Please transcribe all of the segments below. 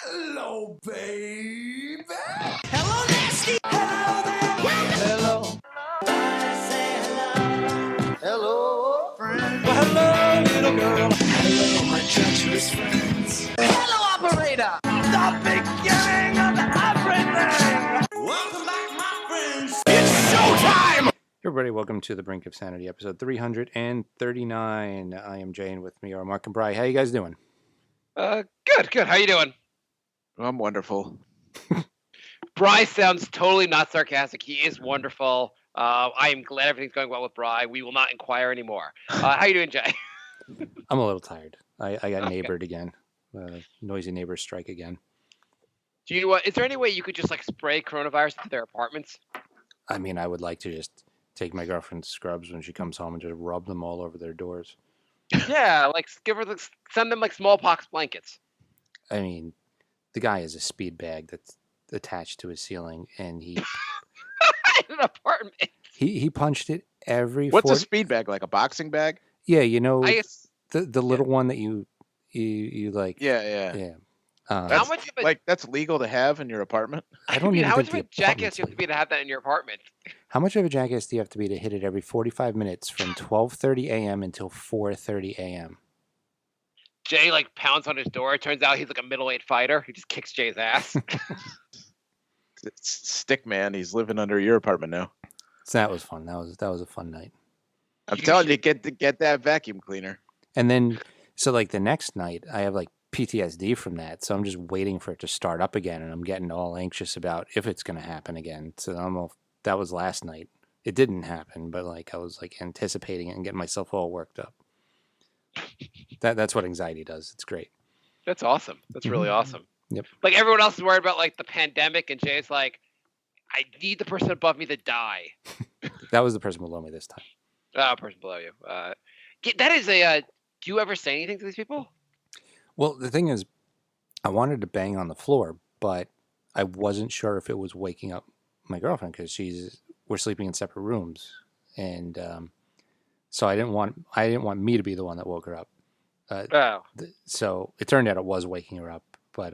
Hello, baby. Hello, nasty. Hello there. Hello. I say hello. Hello, friend. Well, hello, little girl. Hello, my treacherous friends. Hello, operator. The beginning of everything. Welcome back, my friends. It's showtime. Everybody, welcome to the Brink of Sanity, episode 339. I am Jay, and with me are Marc and Bri. How you guys doing? Good. How you doing? I'm wonderful. Bri sounds totally not sarcastic. He is wonderful. I am glad everything's going well with Bri. We will not inquire anymore. How you doing, Jay? I'm a little tired. I got Okay. neighbored again. Noisy neighbors strike again. Do you? Is there any way you could just like spray coronavirus into their apartments? I mean, I would like to just take my girlfriend's scrubs when she comes home and just rub them all over their doors. Yeah, like send them like smallpox blankets. I mean, the guy has a speed bag that's attached to his ceiling, and he In an apartment. he punched it every. What's a 40 speed bag? Like a boxing bag? Yeah, you know, I guess. the little one that you like. Yeah. Yeah. How That's, much of a like that's legal to have in your apartment? I don't mean, even how think much of a the jackass apartment's you have to be to have that in your apartment? How much of a jackass do you have to be to hit it every 45 minutes from 12:30 a.m. until 4:30 a.m.? Jay like pounds on his door. It turns out he's like a middle-aged fighter. He just kicks Jay's ass. It's Stick Man. He's living under your apartment now. So that was fun. That was a fun night. I'm You telling you, get that vacuum cleaner. And then, so like the next night, I have like PTSD from that. So I'm just waiting for it to start up again, and I'm getting all anxious about if it's going to happen again. So that was last night. It didn't happen, but like I was like anticipating it and getting myself all worked up. That's what anxiety does. It's great. That's awesome. That's really awesome. Yep. Like everyone else is worried about like the pandemic, and Jay's like, I need the person above me to die. That was the person below me this time. Person below you. That is a. Do you ever say anything to these people? Well, the thing is, I wanted to bang on the floor, but I wasn't sure if it was waking up my girlfriend because we're sleeping in separate rooms, and so I didn't want me to be the one that woke her up. Oh, So it turned out it was waking her up, but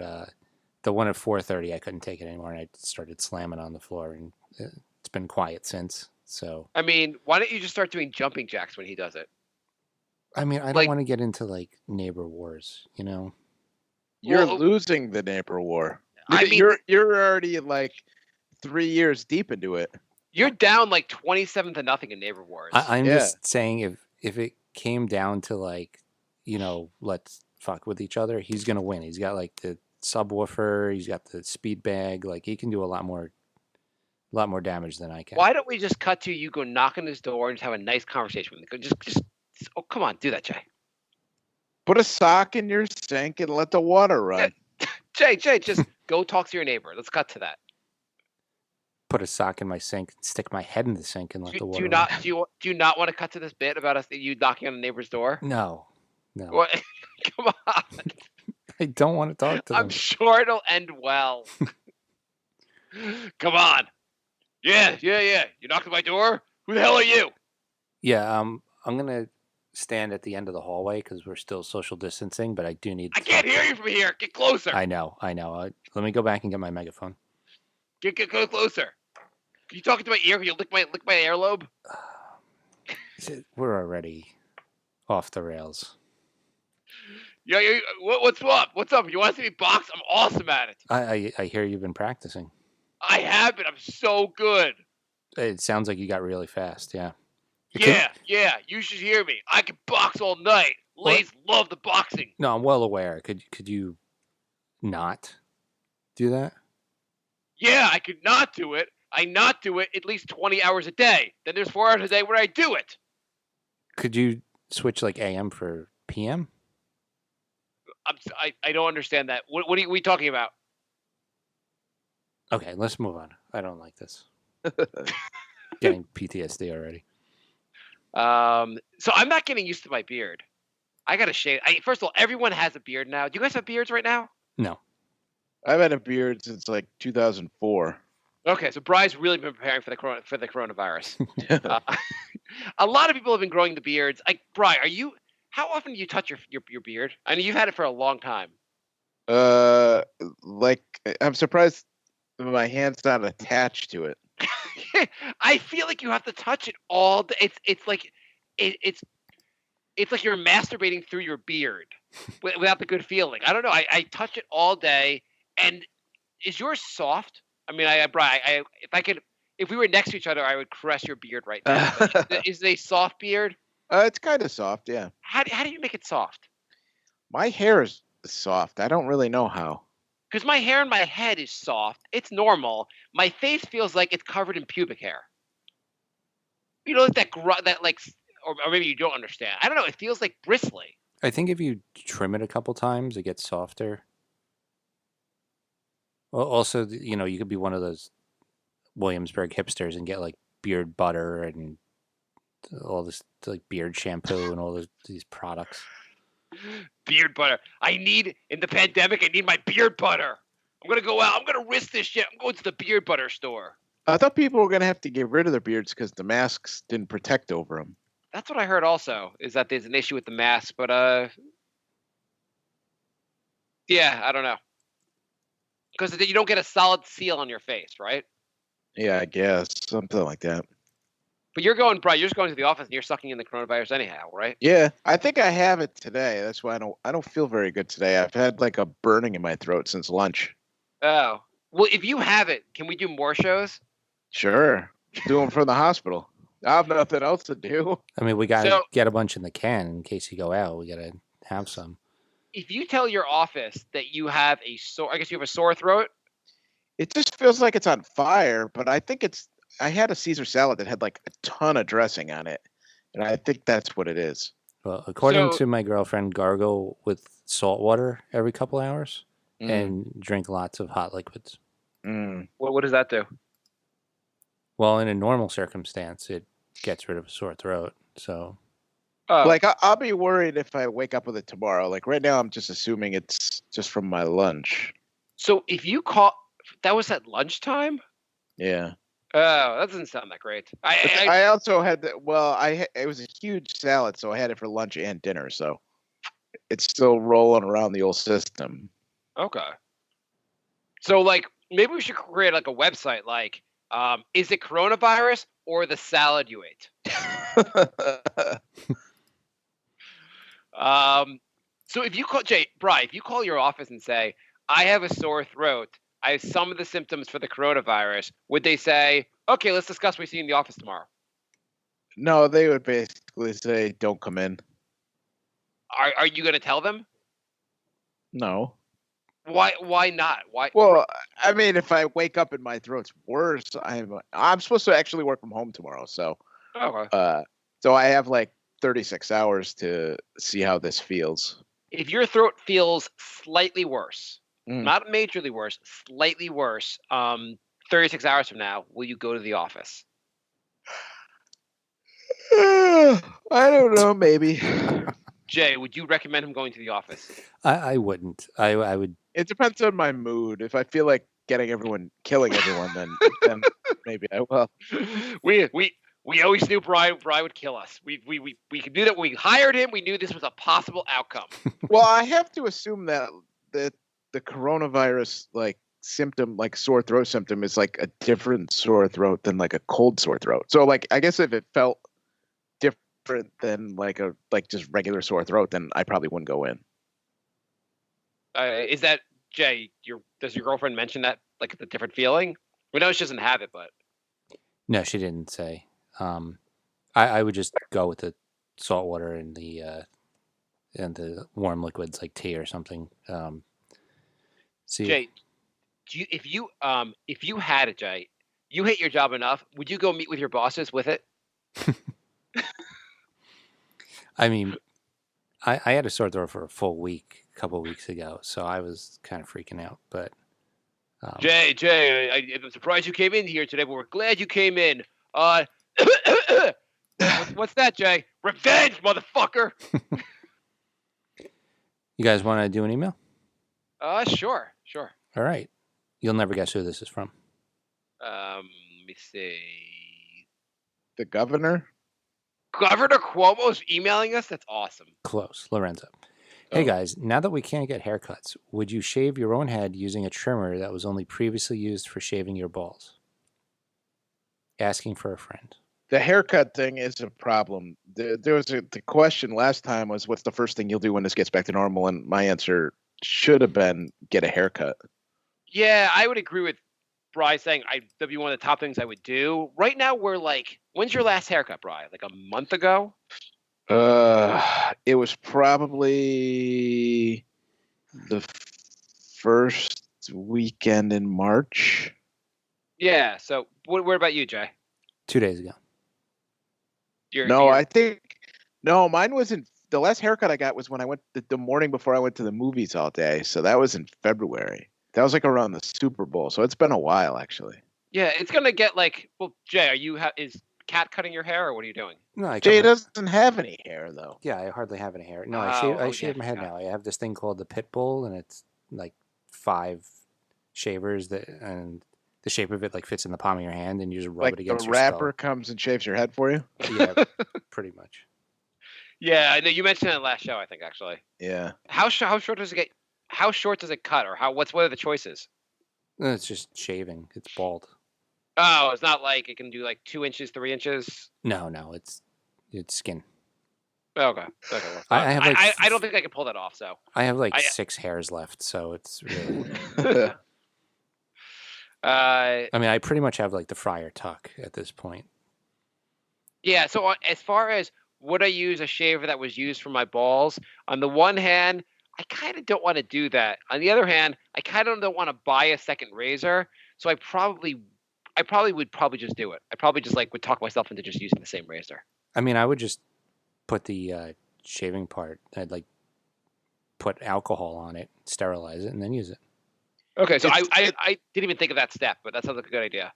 the one at 4:30 I couldn't take it anymore, and I started slamming on the floor, and it's been quiet since. So I mean, why don't you just start doing jumping jacks when he does it? I mean, I don't Like- want to get into like neighbor wars, you know. You're Well- losing the neighbor war. I mean- You're already like 3 years deep into it. You're down like 27-0 in Neighbor Wars. I'm Yeah. just saying if it came down to like, you know, let's fuck with each other, he's gonna win. He's got like the subwoofer, he's got the speed bag, like he can do a lot more damage than I can. Why don't we just cut to you go knock on his door and just have a nice conversation with him? Just oh, come on, do that, Jay. Put a sock in your sink and let the water run. Jay, just go talk to your neighbor. Let's cut to that. Put a sock in my sink, stick my head in the sink, and let the Do water you run. not do you not want to cut to this bit about you knocking on a neighbor's door? No. What? Come on. I don't want to talk to them. I'm sure it'll end well. Come on. Yeah. You knocked on my door? Who the hell are you? Yeah, I'm gonna stand at the end of the hallway because we're still social distancing, but I do need. I can't hear you from here. Get closer. I know. Let me go back and get my megaphone. Get closer. Can you talk into my ear? Can you lick my earlobe? We're already off the rails. Yeah. What's up? What's up? You want to see me box? I'm awesome at it. I hear you've been practicing. I have been. I'm so good. It sounds like you got really fast. Yeah. Yeah. You should hear me. I can box all night. Ladies love the boxing. No, I'm well aware. Could you not do that? Yeah, I could not do it. I not do it at least 20 hours a day. Then there's 4 hours a day where I do it. Could you switch like AM for PM? I don't understand that. What are we talking about? Okay, let's move on. I don't like this. Getting PTSD already. So I'm not getting used to my beard. I gotta shave. First of all, everyone has a beard now. Do you guys have beards right now? No. I've had a beard since like 2004. Okay, so Bri's really been preparing for the coronavirus. A lot of people have been growing the beards. Bri, how often do you touch your beard? I mean, you've had it for a long time. Like I'm surprised my hand's not attached to it. I feel like you have to touch it all day. It's like it's like you're masturbating through your beard without the good feeling. I don't know. I touch it all day, and is yours soft? I mean, Brian, if we were next to each other, I would caress your beard right now. But is it a soft beard? It's kind of soft, yeah. How do you make it soft? My hair is soft. I don't really know how. Because my hair in my head is soft. It's normal. My face feels like it's covered in pubic hair. You know, or maybe you don't understand. I don't know. It feels like bristly. I think if you trim it a couple times, it gets softer. Also, you could be one of those Williamsburg hipsters and get like beard butter and all this like beard shampoo and all these products. Beard butter. In the pandemic, I need my beard butter. I'm going to go out. I'm going to risk this shit. I'm going to the beard butter store. I thought people were going to have to get rid of their beards because the masks didn't protect over them. That's what I heard also, is that there's an issue with the mask. But, yeah, I don't know. Because you don't get a solid seal on your face, right? Yeah, I guess. Something like that. But you're just going to the office and you're sucking in the coronavirus anyhow, right? Yeah, I think I have it today. That's why I don't feel very good today. I've had like a burning in my throat since lunch. Oh. Well, if you have it, can we do more shows? Sure. Do them from the hospital. I have nothing else to do. I mean, we got to get a bunch in the can in case you go out. We got to have some. If you tell your office that you have you have a sore throat. It just feels like it's on fire, but I think I had a Caesar salad that had like a ton of dressing on it, and I think that's what it is. Well, according to my girlfriend, gargle with salt water every couple hours and drink lots of hot liquids. What does that do? Well, in a normal circumstance, it gets rid of a sore throat. So, like, I'll be worried if I wake up with it tomorrow. Like right now, I'm just assuming it's just from my lunch. So if you that was at lunchtime? Yeah. Oh, that doesn't sound that great. I also had it was a huge salad, so I had it for lunch and dinner. So it's still rolling around the old system. Okay. So like maybe we should create like a website like is it coronavirus or the salad you ate? So if you call if you call your office and say, I have a sore throat, I have some of the symptoms for the coronavirus, would they say, okay, let's discuss what we see in the office tomorrow? No, they would basically say, don't come in. Are you going to tell them? No. Why not? Why? Well, I mean, if I wake up and my throat's worse, I'm supposed to actually work from home tomorrow. So, so I have like 36 hours to see how this feels. If your throat feels slightly worse, not majorly worse, slightly worse, 36 hours from now, will you go to the office? I don't know, maybe. Jay, would you recommend him going to the office? I wouldn't. I would. It depends on my mood. If I feel like killing everyone, then maybe I will. We always knew Brian would kill us. We knew that when we hired him. We knew this was a possible outcome. Well, I have to assume that the coronavirus symptom, like sore throat symptom, is like a different sore throat than like a cold sore throat. So like I guess if it felt different than like just regular sore throat, then I probably wouldn't go in. Is that Jay? Does your girlfriend mention that like the different feeling? We know she doesn't have it, but no, she didn't say. I would just go with the salt water and the warm liquids like tea or something. See, Jay, if you had it, Jay, you hate your job enough. Would you go meet with your bosses with it? I mean, I had a sore throat for a full week a couple of weeks ago, so I was kind of freaking out. But Jay, I'm surprised you came in here today, but we're glad you came in. What's that, Jay? Revenge, motherfucker. You guys want to do an email? Sure. All right. You'll never guess who this is from. Let me see. The governor? Governor Cuomo's emailing us? That's awesome. Close. Lorenzo. Hey Oh. guys, now that we can't get haircuts, would you shave your own head using a trimmer that was only previously used for shaving your balls? Asking for a friend. The haircut thing is a problem. There was the question last time was, what's the first thing you'll do when this gets back to normal? And my answer should have been get a haircut. Yeah, I would agree with Bri saying that'd be one of the top things I would do. Right now, we're like, when's your last haircut, Bri? Like a month ago? It was probably the first weekend in March. Yeah. So, what about you, Jay? 2 days ago. I think mine wasn't. The last haircut I got was when I went the morning before I went to the movies all day. So that was in February. That was like around the Super Bowl. So it's been a while, actually. Yeah, it's gonna get like. Well, Jay, is Cat cutting your hair, or what are you doing? No, Jay doesn't have any hair, though. Yeah, I hardly have any hair. No, Oh, I yeah, shave my head forgot. now. I have this thing called the pit bull, and it's like 5 shavers and the shape of it like fits in the palm of your hand, and you just rub Like it against the your rapper comes and shaves your head for you. skull. Yeah, pretty much. Yeah, I know you mentioned it in the last show. I think actually. Yeah. How short does it get? How short does it cut, or what are the choices? No, it's just shaving. It's bald. Oh, it's not like it can do like 2 inches, 3 inches. No, it's skin. Okay. Okay. Well, I have, like, I don't think I can pull that off. So. I have like I- 6 hairs left, so it's really. I I mean, I pretty much have like the Friar Tuck at this point. Yeah. So as far as would I use a shaver that was used for my balls? On the one hand, I kind of don't want to do that. On the other hand, I kind of don't want to buy a second razor. So I probably would just do it. I probably just would talk myself into just using the same razor. I mean, I would just put the shaving part. I'd like put alcohol on it, sterilize it, and then use it. Okay. So I didn't even think of that step, but that sounds like a good idea.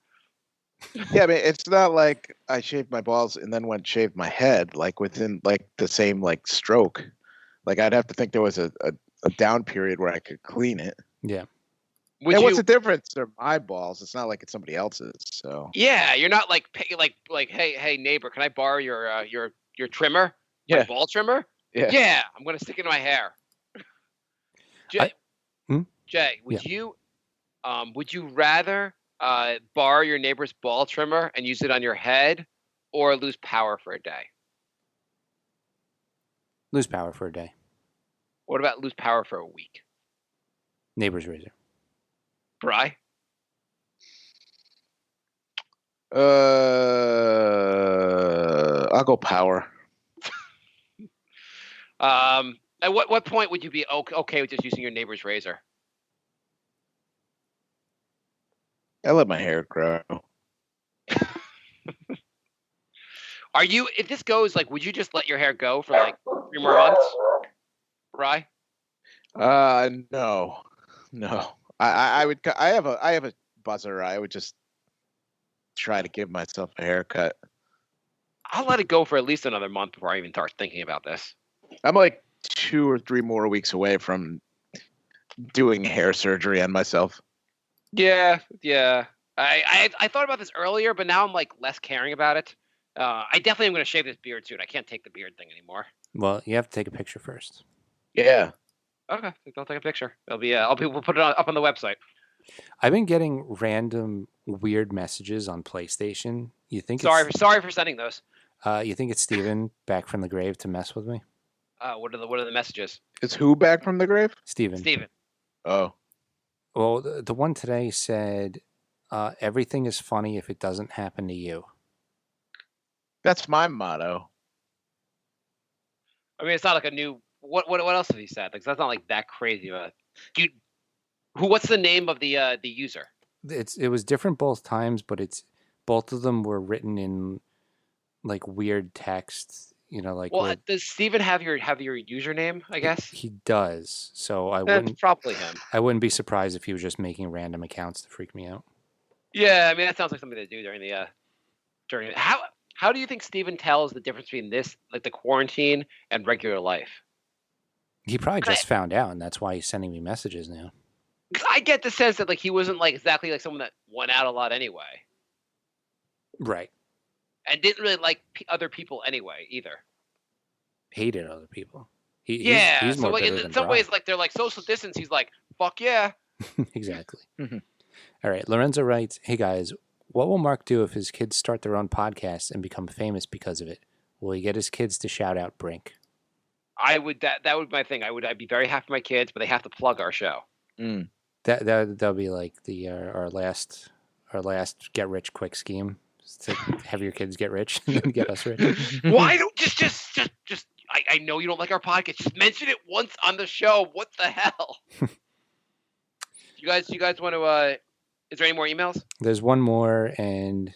Yeah, I mean, it's not like I shaved my balls and then went shaved my head like within like the same like stroke. Like I'd have to think there was a down period where I could clean it. Yeah. Would And you? what's the difference? They're my balls. It's not like it's somebody else's. So Yeah, you're not like hey neighbor, can I borrow your trimmer? My Yeah. ball trimmer? Yeah. Yeah, I'm gonna stick it in my hair. Jay, would you rather borrow your neighbor's ball trimmer and use it on your head, or lose power for a day? Lose power for a day. What about lose power for a week? Neighbor's razor. Bri? I'll go power. At what point would you be okay with just using your neighbor's razor? I let my hair grow. Are you? If this goes would you just let your hair go for 3 more months? Bri? No. I would. I have a buzzer. I would just try to give myself a haircut. I'll let it go for at least another month before I even start thinking about this. I'm like 2 or 3 more weeks away from doing hair surgery on myself. Yeah. I thought about this earlier, but now I'm less caring about it. I definitely am going to shave this beard soon. I can't take the beard thing anymore. Well, you have to take a picture first. Yeah. Okay, don't take a picture. It'll be. We'll put it up on the website. I've been getting random weird messages on PlayStation. You think? Sorry for sending those. You think it's Steven back from the grave to mess with me? What are the messages? Is who back from the grave? Steven. Oh. Well, the one today said, everything is funny if it doesn't happen to you. That's my motto. I mean, it's not like a new. What else have he said? That's not that crazy. Dude, what's the name of the user? It was different both times, but both of them were written in weird text. Well, does Steven have your username? I guess he does. So that's probably him. I wouldn't be surprised if he was just making random accounts to freak me out. Yeah, I mean that sounds like something to do during how do you think Steven tells the difference between this the quarantine and regular life? He probably just found out, and that's why he's sending me messages now. Because I get the sense that he wasn't exactly someone that went out a lot anyway, Right. and didn't really like other people anyway either. Hated other people. He's So more like bitter in than some Brian. ways, like they're like social distance. He's like, fuck yeah. Exactly. Mhm. All right. Lorenzo writes, "Hey guys, what will Mark do if his kids start their own podcast and become famous because of it? Will he get his kids to shout out Brink?" I would that would be my thing. I'd be very happy for my kids, but they have to plug our show. Mm. That'll be like the our last get rich quick scheme is to have your kids get rich and then get us rich. Why don't just I know you don't like our podcast. Just mention it once on the show. What the hell? you guys want to is there any more emails? There's one more, and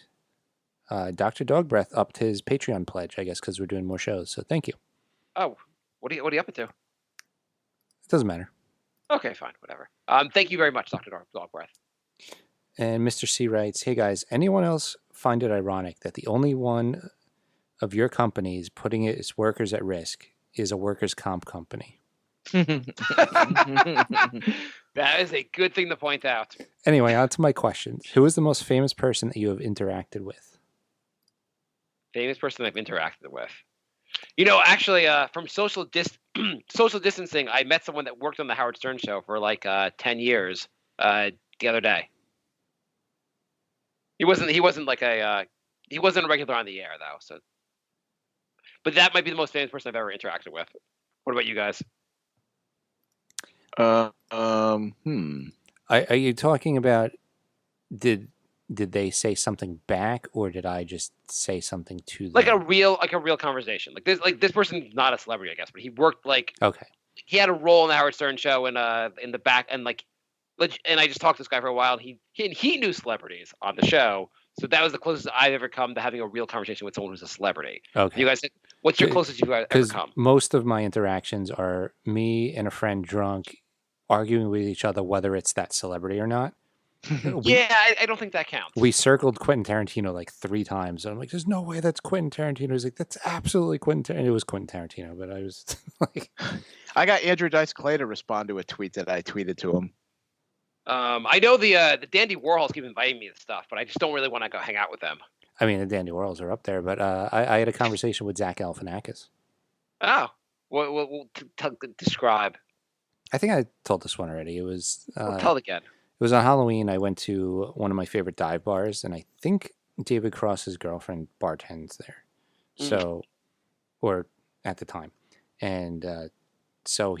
Dr. Dogbreath upped his Patreon pledge, I guess, because we're doing more shows. So thank you. Oh, what are you up to? It doesn't matter. Okay, fine, whatever. Thank you very much, Dr. Dogbreath. And Mr. C writes, "Hey guys, anyone else find it ironic that the only one of your companies putting its workers at risk is a workers' comp company?" That is a good thing to point out. Anyway, on to my questions. Who is the most famous person that you have interacted with? Famous person I've interacted with. You know, actually, from social distancing, I met someone that worked on the Howard Stern show for like 10 years the other day. He wasn't like he wasn't a regular on the air though. So, but that might be the most famous person I've ever interacted with. What about you guys? Are you talking about did they say something back, or did I just say something to them? Like a real conversation. Like this person's not a celebrity, I guess, but he worked like Okay. he had a role in the Howard Stern show in the back and like, and I just talked to this guy for a while. And he knew celebrities on the show, so that was the closest I've ever come to having a real conversation with someone who's a celebrity. Okay. You guys, what's your closest you've ever Because come? most of my interactions are me and a friend drunk arguing with each other whether it's that celebrity or not. Yeah, I don't think that counts. We circled Quentin Tarantino like 3 times. And I'm like, there's no way that's Quentin Tarantino. He's like, that's absolutely Quentin Tarantino. It was Quentin Tarantino, but I was like... I got Andrew Dice Clay to respond to a tweet that I tweeted to him. I know the Dandy Warhols keep inviting me to stuff, but I just don't really want to go hang out with them. I mean, the Dandy Warhols are up there, but I had a conversation with Zach Galifianakis. Oh, describe. I think I told this one already. It was... Tell it again. It was on Halloween. I went to one of my favorite dive bars, and I think David Cross's girlfriend bartends there. So, or at the time. And so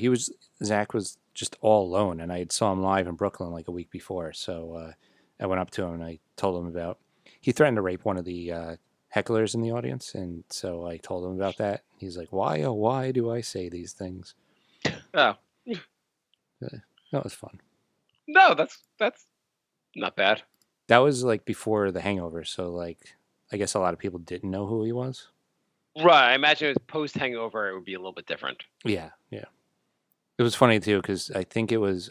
Zach was just all alone, and I had saw him live in Brooklyn like a week before. So I went up to him and I told him he threatened to rape one of the hecklers in the audience. And so I told him about that. He's like, why, oh, why do I say these things? Oh. That was fun. No, that's not bad. That was like before The Hangover, so like I guess a lot of people didn't know who he was. Right. I imagine it was post Hangover. It would be a little bit different. Yeah. It was funny too because I think it was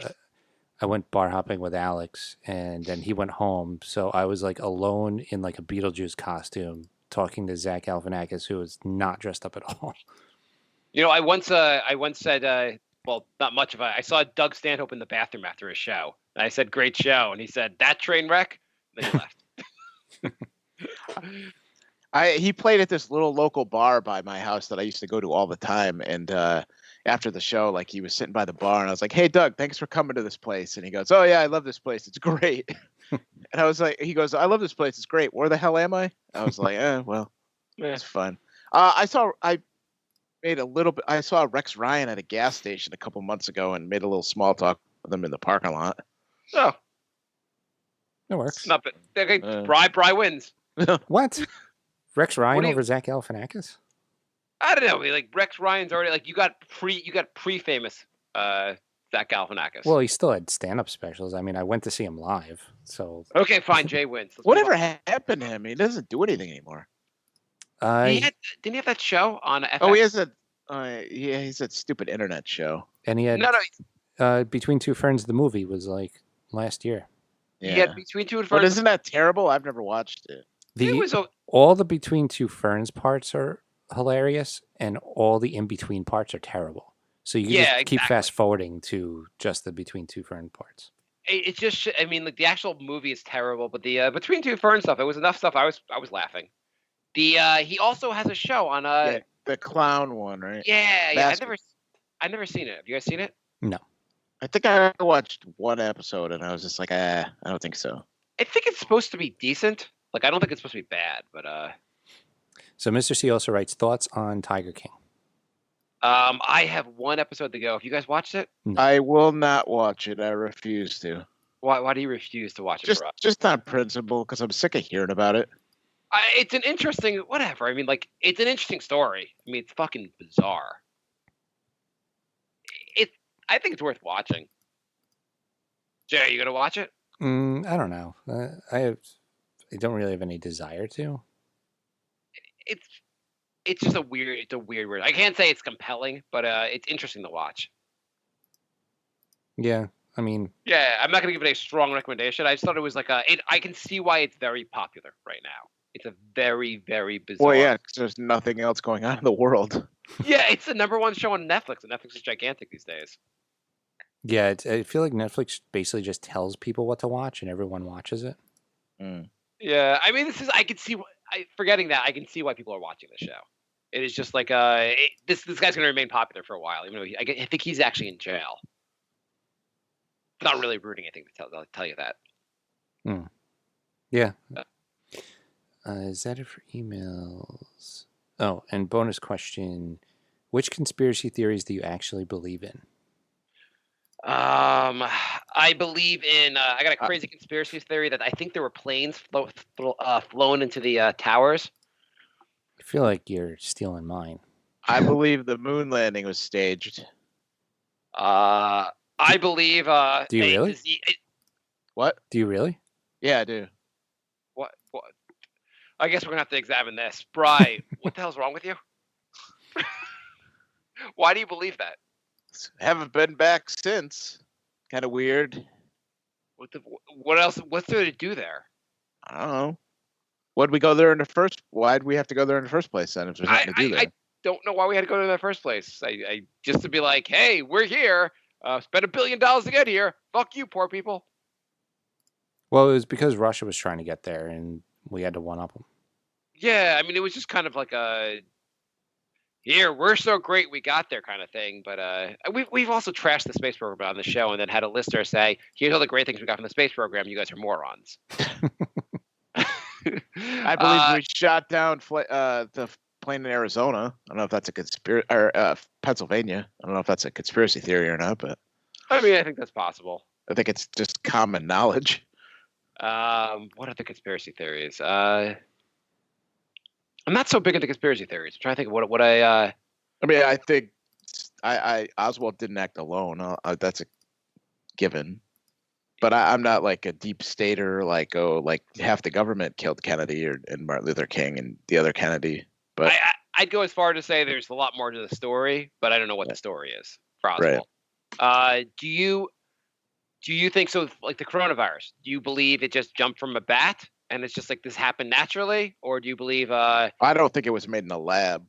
I went bar hopping with Alex, and then he went home, so I was like alone in like a Beetlejuice costume talking to Zach Galifianakis, who was not dressed up at all. You know, I once said. Well, not much of it. I saw Doug Stanhope in the bathroom after his show. And I said, great show. And he said, that train wreck? And then he left. He played at this little local bar by my house that I used to go to all the time. And after the show, like he was sitting by the bar and I was like, hey, Doug, thanks for coming to this place. And he goes, oh, yeah, I love this place. It's great. And I was like, he goes, I love this place. It's great. Where the hell am I? I was like, well, it's fun. I saw Rex Ryan at a gas station a couple months ago and made a little small talk with him in the parking lot. Oh, That works. not bad. Okay, Bry wins. What? Rex Ryan do you- over Zach Galifianakis? I don't know. Like Rex Ryan's already like you got pre-famous Zach Galifianakis. Well, he still had stand-up specials. I mean, I went to see him live, so okay, fine. Jay wins. Let's Whatever move on. happened to him? He doesn't do anything anymore. Didn't he have that show on FX? Oh, he has he's that stupid internet show. and he had No. Between Two Ferns, the movie was like last year. Yeah. He had Between Two But Ferns. isn't that terrible? I've never watched it. It was All the Between Two Ferns parts are hilarious, and all the in-between parts are terrible. So you can just keep exactly. fast forwarding to just the Between Two Fern parts. It's just. I mean, like the actual movie is terrible, but the Between Two Ferns stuff, it was enough stuff. I was laughing. He also has a show on The clown one, right? Yeah. I never. I've never seen it. Have you guys seen it? No. I think I watched one episode and I was just like, I don't think so. I think it's supposed to be decent. Like, I don't think it's supposed to be bad, but So Mr. C also writes thoughts on Tiger King. I have one episode to go. Have you guys watched it? I will not watch it. I refuse to. Why do you refuse to watch it? For us? Just on principle, because I'm sick of hearing about it. It's an interesting whatever. I mean, like, it's an interesting story. I mean, it's fucking bizarre. I think it's worth watching. Jay, are you gonna watch it? I don't know. I don't really have any desire to. It's just a weird word. I can't say it's compelling, but it's interesting to watch. Yeah, I mean, Yeah, I'm not gonna give it a strong recommendation. I just thought it was like I can see why it's very popular right now. It's a very, very bizarre. Well, yeah, 'cause there's nothing else going on in the world. Yeah, it's the #1 show on Netflix, and Netflix is gigantic these days. yeah, I feel like Netflix basically just tells people what to watch and everyone watches it. Yeah, I mean, I can see. Forgetting that, I can see why people are watching the show. It is just like this guy's going to remain popular for a while, even though I think he's actually in jail. Not really rooting anything to tell you that. Yeah. Is that it for emails? Oh, and bonus question: which conspiracy theories do you actually believe in? I believe in. I got a crazy conspiracy theory that I think there were planes flown into the towers. I feel like you're stealing mine. I believe the moon landing was staged. I believe. Do you really? What? Do you really? Yeah, I do. What? I guess we're gonna have to examine this. Bri, what the hell's wrong with you? Why do you believe that? Haven't been back since. Kind of weird. What else? What's there to do there? I don't know. Why'd we go there in the first? Why'd we have to go there in the first place then? If there's nothing to do there. I don't know why we had to go there in the first place. I just to be like, hey, we're here. Spent $1 billion to get here. Fuck you, poor people. Well, it was because Russia was trying to get there, and we had to one up them. Yeah, I mean, it was just kind of like a here, we're so great we got there kind of thing. But we've also trashed the space program on the show and then had a listener say, here's all the great things we got from the space program. You guys are morons. I believe we shot down the plane in Arizona. I don't know if that's a conspiracy, or Pennsylvania. I don't know if that's a conspiracy theory or not, but I mean, I think that's possible. I think it's just common knowledge. What are the conspiracy theories? I'm not so big into conspiracy theories. I'm trying to think of what I mean, I think Oswald didn't act alone. That's a given. But I'm not like a deep stater, like half the government killed Kennedy and Martin Luther King and the other Kennedy. But I'd go as far to say there's a lot more to the story, but I don't know what the story is for Oswald. Right. Do you think so? Like the coronavirus, do you believe it just jumped from a bat and it's just like this happened naturally, or do you believe? I don't think it was made in a lab.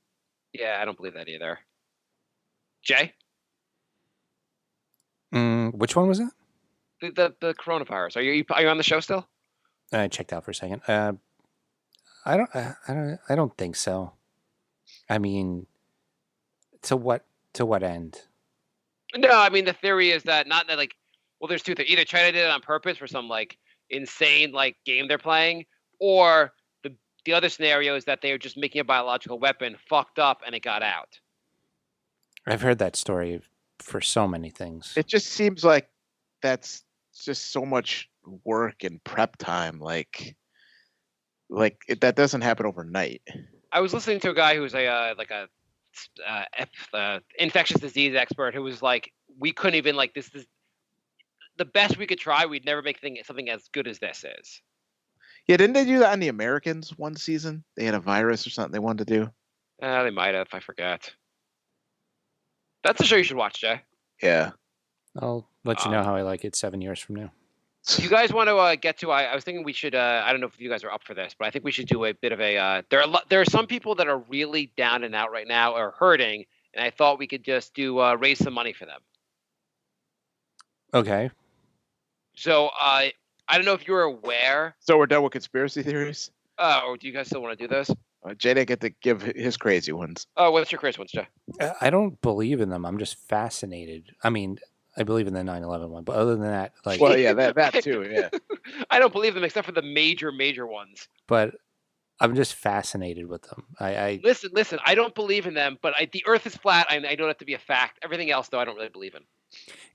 Yeah, I don't believe that either. Jay, which one was that? The coronavirus. Are you on the show still? I checked out for a second. I don't think so. I mean, to what end? No, I mean the theory is that not that like, well, there's two things. Either China did it on purpose for some like insane like game they're playing, or the other scenario is that they were just making a biological weapon, fucked up, and it got out. I've heard that story for so many things. It just seems like that's just so much work and prep time. Like that doesn't happen overnight. I was listening to a guy who was a infectious disease expert who was like, we couldn't even like this is the best we could try. We'd never make something as good as this is. Yeah, didn't they do that on The Americans one season? They had a virus or something they wanted to do. They might have. I forgot. That's a show you should watch, Jay. Yeah. I'll let you know how I like it 7 years from now. You guys want to get to? I was thinking we should. I don't know if you guys are up for this, but I think we should do a bit of a. There are some people that are really down and out right now, or hurting, and I thought we could just do raise some money for them. Okay. So I don't know if you're aware. So we're done with conspiracy theories. Or do you guys still want to do this? Jay didn't get to give his crazy ones. Oh, what's your crazy ones, Joe? I don't believe in them. I'm just fascinated. I mean, I believe in the 9/11 one, but other than that, like, Well, yeah, that too. Yeah. I don't believe them except for the major ones. but I'm just fascinated with them. I Listen. I don't believe in them, but the Earth is flat. I know that to be a fact. Everything else, though, I don't really believe in.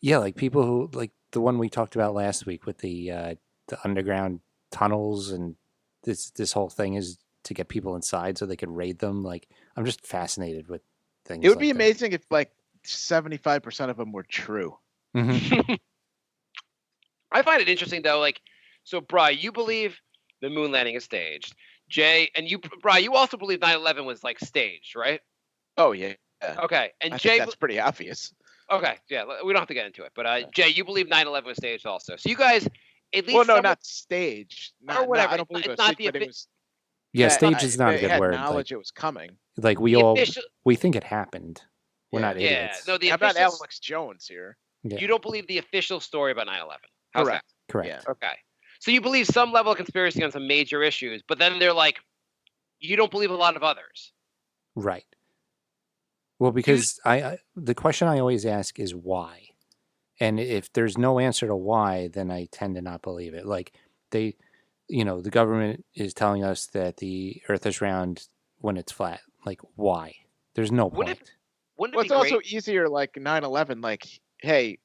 yeah, like people who like the one we talked about last week with the underground tunnels and this whole thing is to get people inside so they can raid them. Like, I'm just fascinated with things. It would be like that. amazing if like 75% of them were true. Mhm. I find it interesting though. Like, so Bri, you believe the moon landing is staged. Jay, and you, Bri, you also believe 9/11 was like staged, right? Oh yeah. Okay, and I Jay, think that's pretty obvious. okay, yeah, we don't have to get into it, but Jay, you believe 9/11 was staged also. So you guys, at least Well, no, some- not staged. Not, whatever. I don't believe It's it was not staged, the but it offi- was. Yeah, stage I- is not a they good had word. knowledge it was coming. Like we the all official, we think it happened. We're Yeah. not yeah, idiots. no, the I'm not official. Alex Jones here. Yeah. You don't believe the official story about 9/11. How's Correct. Correct. Yeah. that? Okay, so you believe some level of conspiracy on some major issues, but then they're like, you don't believe a lot of others. Right. Well, because the question I always ask is why, and if there's no answer to why, then I tend to not believe it. Like the government is telling us that the Earth is round when it's flat. Like, why? There's no Wouldn't point. Wouldn't it Well, be it's also great? easier like 9/11. Like, hey,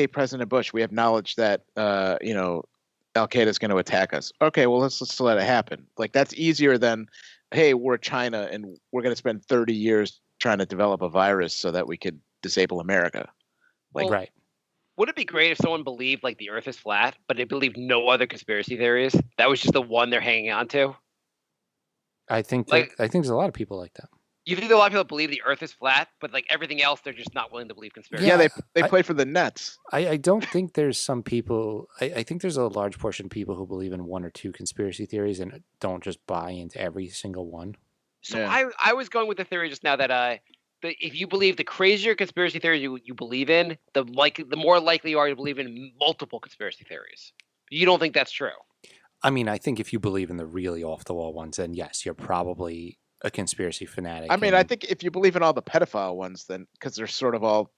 President Bush, we have knowledge that Al Qaeda is going to attack us. Okay, well let's let it happen. Like that's easier than, hey, we're China and we're going to spend 30 years trying to develop a virus so that we could disable America. Well, Right. Would it be great if someone believed like the Earth is flat, but they believed no other conspiracy theories? That was just the one they're hanging on to. I think Like- there's a lot of people like that. You think a lot of people believe the Earth is flat, but like everything else, they're just not willing to believe conspiracy. Yeah, Yeah, they I- play for the Nets. I don't think there's some people. I think there's a large portion of people who believe in one or two conspiracy theories and don't just buy into every single one. So Yeah. I was going with the theory just now that if you believe the crazier conspiracy theories you believe in, the more likely you are to believe in multiple conspiracy theories. You don't think that's true? I mean, I think if you believe in the really off the wall ones, then yes, you're probably a conspiracy fanatic. I mean, I think if you believe in all the pedophile ones, then because they're sort of all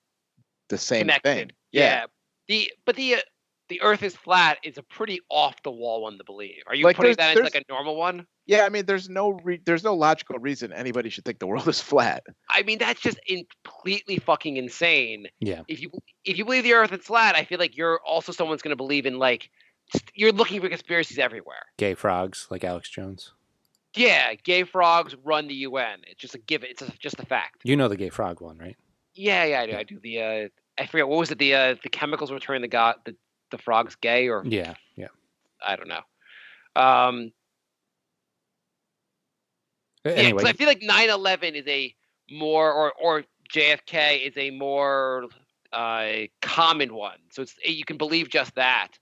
the same Connected. thing. Yeah. The Earth is flat is a pretty off the wall one to believe. Are you Like, putting that there's- into like a normal one? Yeah, I mean, there's no logical reason anybody should think the world is flat. I mean, that's just completely fucking insane. Yeah. If you believe the Earth is flat, I feel like you're also someone's going to believe in like you're looking for conspiracies everywhere. gay frogs like Alex Jones. Yeah, gay frogs run the UN. It's just a given. It's just a fact. You know the gay frog one, right? Yeah, I do. I do. I forget what was it. The chemicals were turning the frogs gay, or Yeah. I don't know. Anyway, because I feel like 9/11 is a more or JFK is a more common one. So you can believe just that.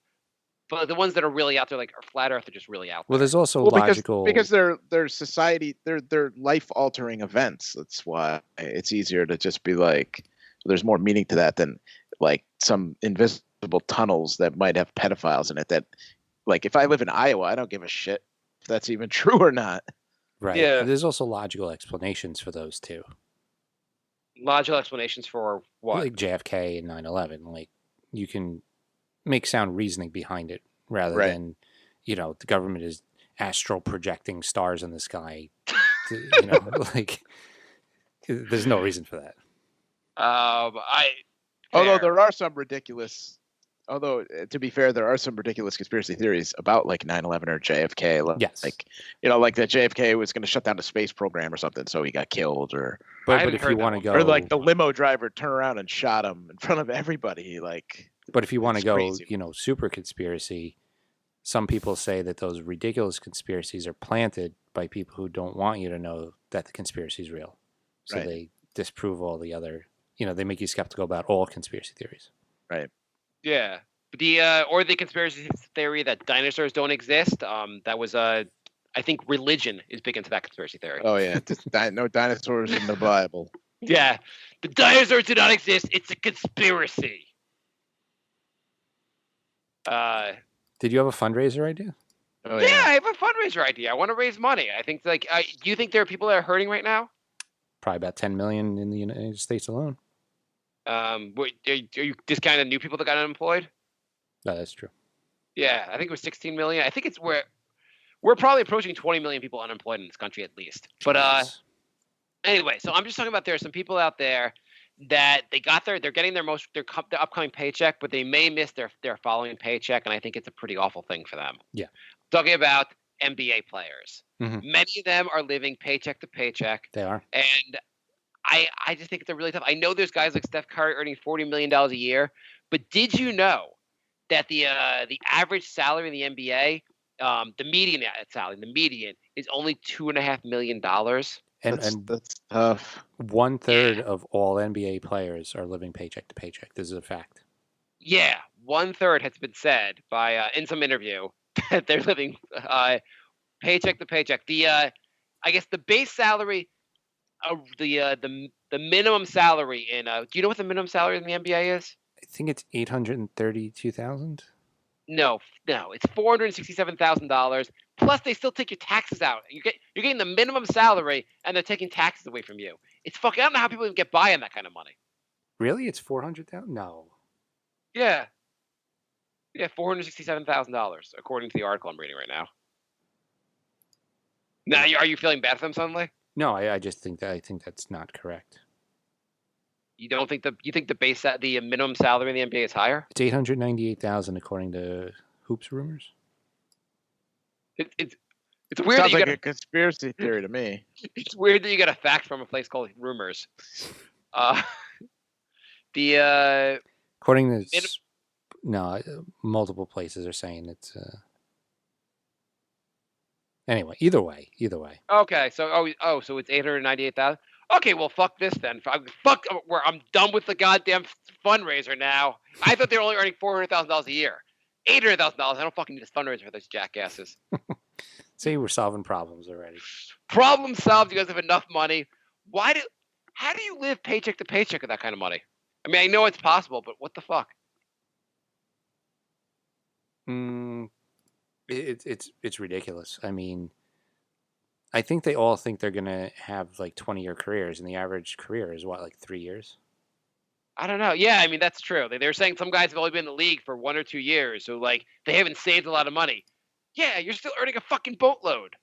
But the ones that are really out there, like flat Earth, are just really out there. well, there's also Well, logical. because they're society, they're life altering events. That's why it's easier to just be like, there's more meaning to that than like some invisible tunnels that might have pedophiles in it. That, like, if I live in Iowa, I don't give a shit if that's even true or not. Right. Yeah. There's also logical explanations for those too. Logical explanations for what? Like JFK and 9/11. Like, you can make sound reasoning behind it rather Right. than, the government is astral projecting stars in the sky. Like, there's no reason for that. Although fair. there are some ridiculous. Although, to be fair, there are some ridiculous conspiracy theories about like 9/11 or JFK. Yes. Like, like that JFK was going to shut down the space program or something, so he got killed, or But haven't if you heard that want to one. go, or like the limo driver turned around and shot him in front of everybody. Like, but if you want to it's go, crazy. super conspiracy, some people say that those ridiculous conspiracies are planted by people who don't want you to know that the conspiracy is real. So Right. they disprove all the other, they make you skeptical about all conspiracy theories. Yeah. But the conspiracy theory that dinosaurs don't exist. That was I think religion is big into that conspiracy theory. oh yeah, just no dinosaurs in the Bible. Yeah, the dinosaurs do not exist. It's a conspiracy. Did you have a fundraiser idea? Oh Yeah, I have a fundraiser idea. I want to raise money. I think like, do you think there are people that are hurting right now? Probably about 10 million in the United States alone. Are you discounting new people that got unemployed? No, that's true. Yeah, I think it was 16 million. I think it's where we're probably approaching 20 million people unemployed in this country at least. But Jesus. anyway, so I'm just talking about there are some people out there that they're getting their upcoming paycheck, but they may miss their following paycheck, and I think it's a pretty awful thing for them. Yeah. Talking about NBA players. Mhm. Many of them are living paycheck to paycheck, They are. and I just think it's a really tough. I know there's guys like Steph Curry earning $40 million a year, but did you know that the average salary in the NBA, the median is only $2.5 million? And That's tough. 1/3 of all NBA players are living paycheck to paycheck. This is a fact. Yeah, 1/3 has been said by in some interview that they're living paycheck to paycheck. I guess the base salary, the minimum salary in do you know what the minimum salary in the NBA is? I think it's 832,000. No, it's $467,000. Plus, they still take your taxes out. You're getting the minimum salary, and they're taking taxes away from you. It's fucking. I don't know how people even get by on that kind of money. Really? It's 400,000? No. Yeah, $467,000 according to the article I'm reading right now. Now, are you feeling bad for them suddenly? No, I just think that's not correct. You don't think the minimum salary in the NBA is higher? It's 898,000 according to Hoops Rumors. It's weird. Sounds that you like a conspiracy theory to me. It's weird that you get a fact from a place called Rumors. The According to no, multiple places are saying it's. Anyway, either way. okay, so so it's 898,000. Okay, well, fuck this then. I'm done with the goddamn fundraiser now. I thought they were only earning $400,000 a year. $800,000. I don't fucking need this fundraiser for those jackasses. See, we're solving problems already. Problem solved. You guys have enough money. How do you live paycheck to paycheck with that kind of money? I mean, I know it's possible, but what the fuck? It's ridiculous. I mean, I think they all think they're gonna have like 20-year careers, and the average career is what, like 3 years? I don't know. Yeah, I mean, that's true. They're saying some guys have only been in the league for 1 or 2 years, so like they haven't saved a lot of money. Yeah, you're still earning a fucking boatload.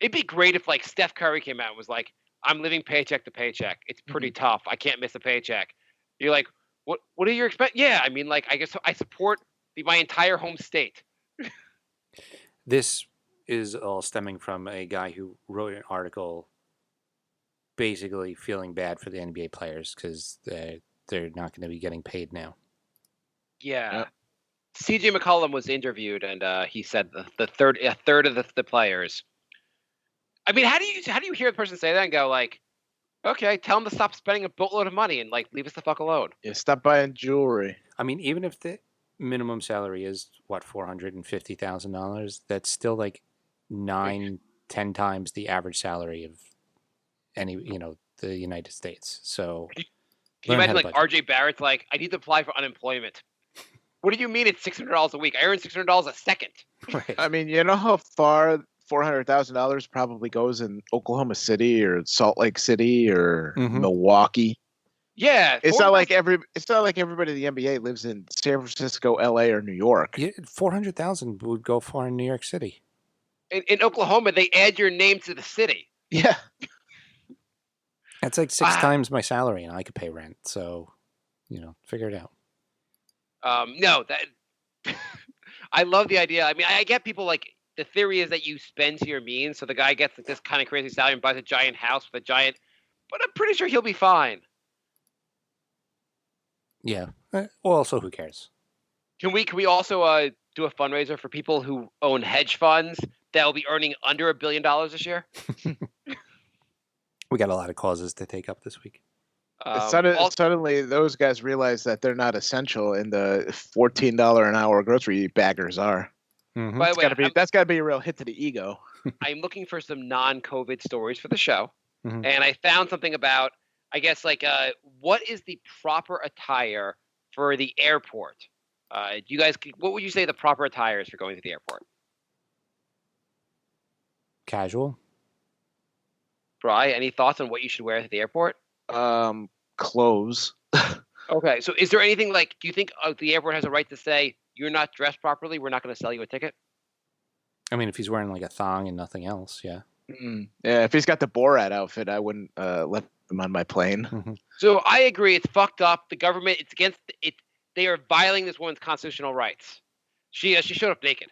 It'd be great if like Steph Curry came out and was like, "I'm living paycheck to paycheck. It's pretty tough. I can't miss a paycheck." You're like, "What are your expense?" Yeah, I mean, like I guess I support my entire home state. This is all stemming from a guy who wrote an article basically feeling bad for the NBA players because they're not going to be getting paid now. Yeah. Yep. CJ McCollum was interviewed, and he said a third of the players. I mean, how do you hear the person say that and go like, okay, tell them to stop spending a boatload of money and like leave us the fuck alone? Yeah, stop buying jewelry. I mean, even if the minimum salary is what, $450,000, that's still like 9-10 times the average salary of the United States. So Can you learn how imagine to like budget. RJ Barrett's like, I need to apply for unemployment. What do you mean it's $600 a week? I earn $600 a second. Right. I mean, you know how far $400,000 probably goes in Oklahoma City or Salt Lake City or Milwaukee. Yeah, It's not like everybody in the NBA lives in San Francisco, LA, or New York. Yeah, 400,000 would go far in New York City. in Oklahoma they add your name to the city. Yeah. That's like 6 times my salary, and I could pay rent. So, figure it out. No, that I love the idea. I mean, I get people like the theory is that you spend to your means. So the guy gets like this kind of crazy salary and buys a giant house with a giant, but I'm pretty sure he'll be fine. Yeah. Well, also, who cares? Can we also do a fundraiser for people who own hedge funds that will be earning under $1 billion this year? We got a lot of causes to take up this week. Suddenly, those guys realize that they're not essential, and the $14 an hour grocery baggers are. Mm-hmm. By the way, That's got to be a real hit to the ego. I'm looking for some non-COVID stories for the show, Mhm. and I found something about, I guess, like what is the proper attire for the airport? You guys, what would you say the proper attire is for going to the airport? casual. Bri, any thoughts on what you should wear at the airport? Clothes. Okay, so is there anything like? Do you think the airport has a right to say you're not dressed properly? We're not going to sell you a ticket. I mean, if he's wearing like a thong and nothing else, yeah. Yeah, if he's got the Borat outfit, I wouldn't let him on my plane. Mhm. So I agree. It's fucked up. The government. It's against it. They are violating this woman's constitutional rights. She showed up naked.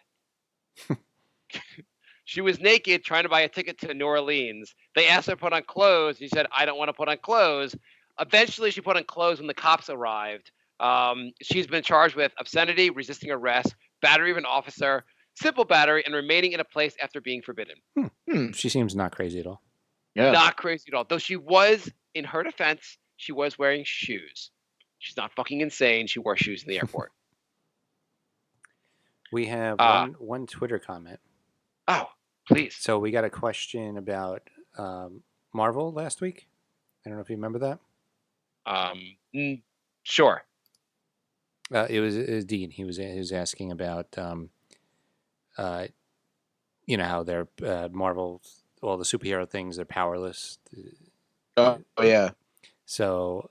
She was naked trying to buy a ticket to New Orleans. They asked her to put on clothes. She said, "I don't want to put on clothes." Eventually, she put on clothes when the cops arrived. She's been charged with obscenity, resisting arrest, battery of an officer, simple battery, and remaining in a place after being forbidden. She seems not crazy at all. Yeah. Not crazy at all. Though she was, in her defense, she was wearing shoes. She's not fucking insane. She wore shoes in the airport. We have one Twitter comment. Oh, please. So we got a question about Marvel last week. I don't know if you remember that. Sure. It was Dean. He was asking about how they're Marvel, all the superhero things, they're powerless. Oh yeah. So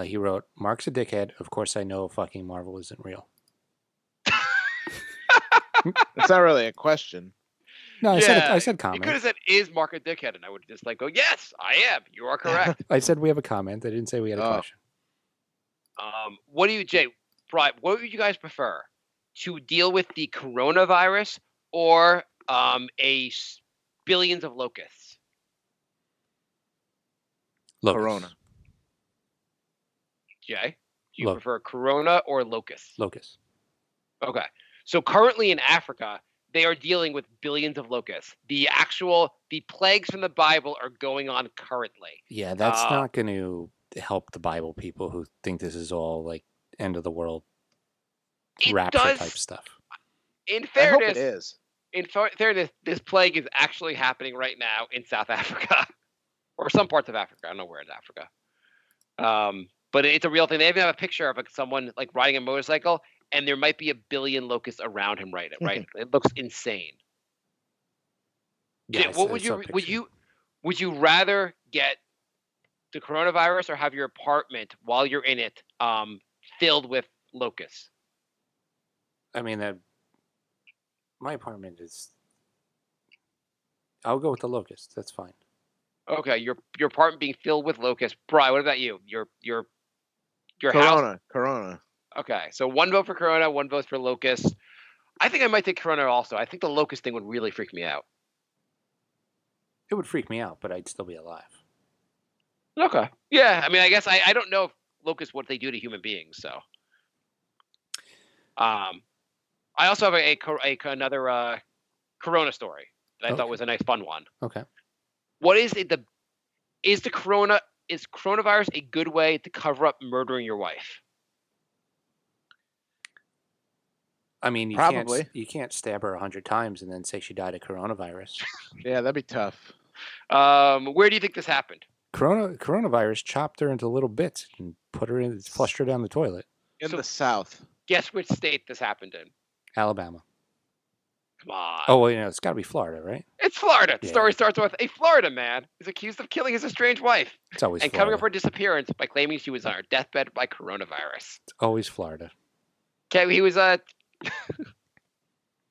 he wrote, "Mark's a dickhead. Of course I know fucking Marvel isn't real." It's not really a question. No, I said You comment. could have said, "Is Mark a dickhead?" And I would just go, "Yes, I am. You are correct." I said we have a comment. I didn't say we had a Oh. question. What do you, Jay? Brian, what would you guys prefer? To deal with the coronavirus or billions of locusts? Locust. Corona. Jay, do you Lo- prefer corona or locusts? Locust. Okay. So currently in Africa, they are dealing with billions of locusts. The plagues from the Bible are going on currently. Yeah, that's not going to help the Bible people who think this is all like end of the world It rapture does- type stuff. In I hope it fairness, is. fairness, this plague is actually happening right now in South Africa or some parts of Africa. I don't know where in Africa. But it's a real thing. They even have a picture of someone like riding a motorcycle, and there might be a billion locusts around him. Right? It looks insane. Yeah, Jay, what would would you rather get the coronavirus or have your apartment while you're in it filled with locusts? I mean, my apartment is. I'll go with the locust. That's fine. Okay, your apartment being filled with locusts. Brian, what about you? Your house. Corona. Okay, so one vote for corona, one vote for locusts. I think I might take corona also. I think the locust thing would really freak me out. It would freak me out, but I'd still be alive. Okay. Yeah, I mean, I guess I don't know if locusts what they do to human beings. So, I also have another corona story that I thought was a nice fun one. Okay. What is it? Is coronavirus a good way to cover up murdering your wife? I mean, Probably. you can't stab her 100 times and then say she died of coronavirus. Yeah, that'd be tough. Where do you think this happened? Coronavirus chopped her into little bits and flushed her down the toilet. In So- the South. Guess which state this happened in? Alabama. Come on. Oh, well, it's got to be Florida, right? It's Florida. The Yeah. story starts with a Florida man is accused of killing his estranged wife It's always and Florida. covering up her disappearance by claiming she was on her deathbed by coronavirus. It's always Florida. Okay, he was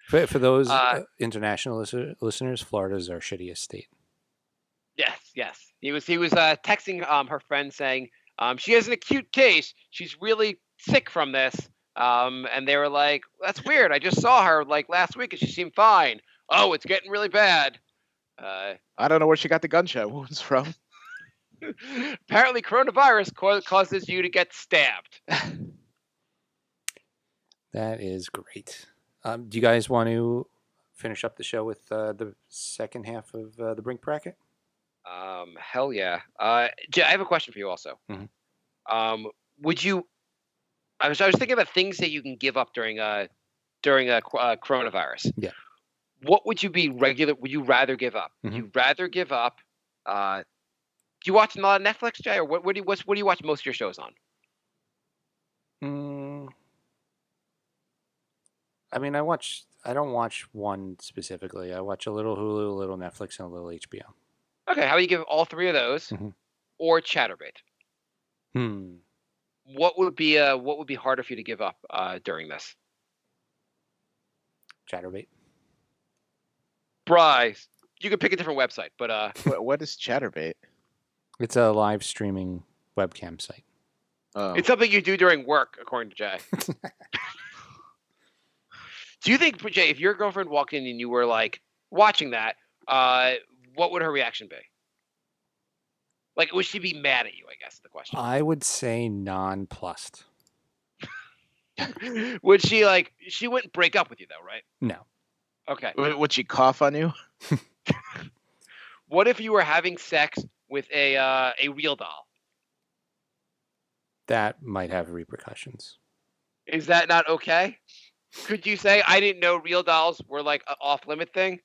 For those international listeners, Florida's our shittiest state. yes. He was texting her friend saying she has an acute case. She's really sick from this. And they were like, "That's weird. I just saw her like last week and she seemed fine. Oh, it's getting really bad." I don't know where she got the gunshot wounds from. Apparently, coronavirus causes you to get stabbed. That is great. Do you guys want to finish up the show with the second half of the Brink bracket? Hell yeah. Jay, I have a question for you also. Mhm. Would you? I was thinking about things that you can give up during a coronavirus. Yeah. What would you Would you rather give up? Mhm. Would you rather give up? Do you watch a lot of Netflix, Jay, or what do you watch most of your shows on? I mean, I watch I don't watch one specifically. I watch a little Hulu, a little Netflix, and a little HBO. Okay, how about you give all three of those, Mhm. or Chatterbait? Hmm. What would be harder for you to give up during this? Chatterbait. Bryce, you can pick a different website, but What is Chatterbait? It's a live streaming webcam site. Oh, it's something you do during work, according to Jay. Do you think, Jay, if your girlfriend walked in and you were like watching that, what would her reaction be? Like, would she be mad at you? I guess is the question. I would say nonplussed. Would she like? She wouldn't break up with you though, right? No. Okay. would she cough on you? What if you were having sex with a real doll? That might have repercussions. Is that not okay? Could you say I didn't know real dolls were like an off limit thing?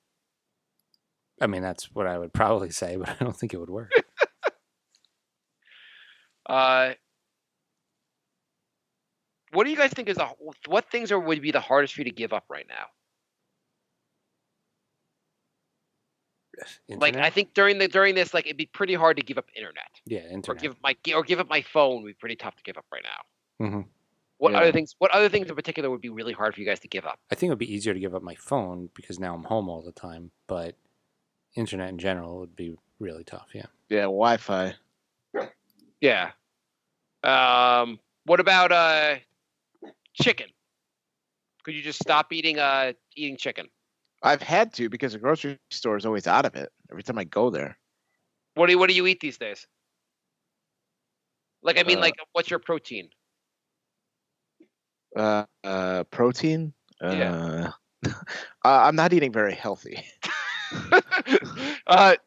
I mean, that's what I would probably say, but I don't think it would work. What do you guys think what things would be the hardest for you to give up right now? Internet? Like I think during this, like it'd be pretty hard to give up internet. Yeah, internet. Or give up my phone would be pretty tough to give up right now. Mm-hmm. What Yeah. other things? What other things in particular would be really hard for you guys to give up? I think it would be easier to give up my phone because now I'm home all the time, but internet in general would be really tough, yeah. Yeah, Wi-Fi. Yeah. What about chicken? Could you just stop eating chicken? I've had to because the grocery store is always out of it every time I go there. What do you eat these days? Like I mean, Uh, like what's your protein? Protein. Yeah. I'm not eating very healthy.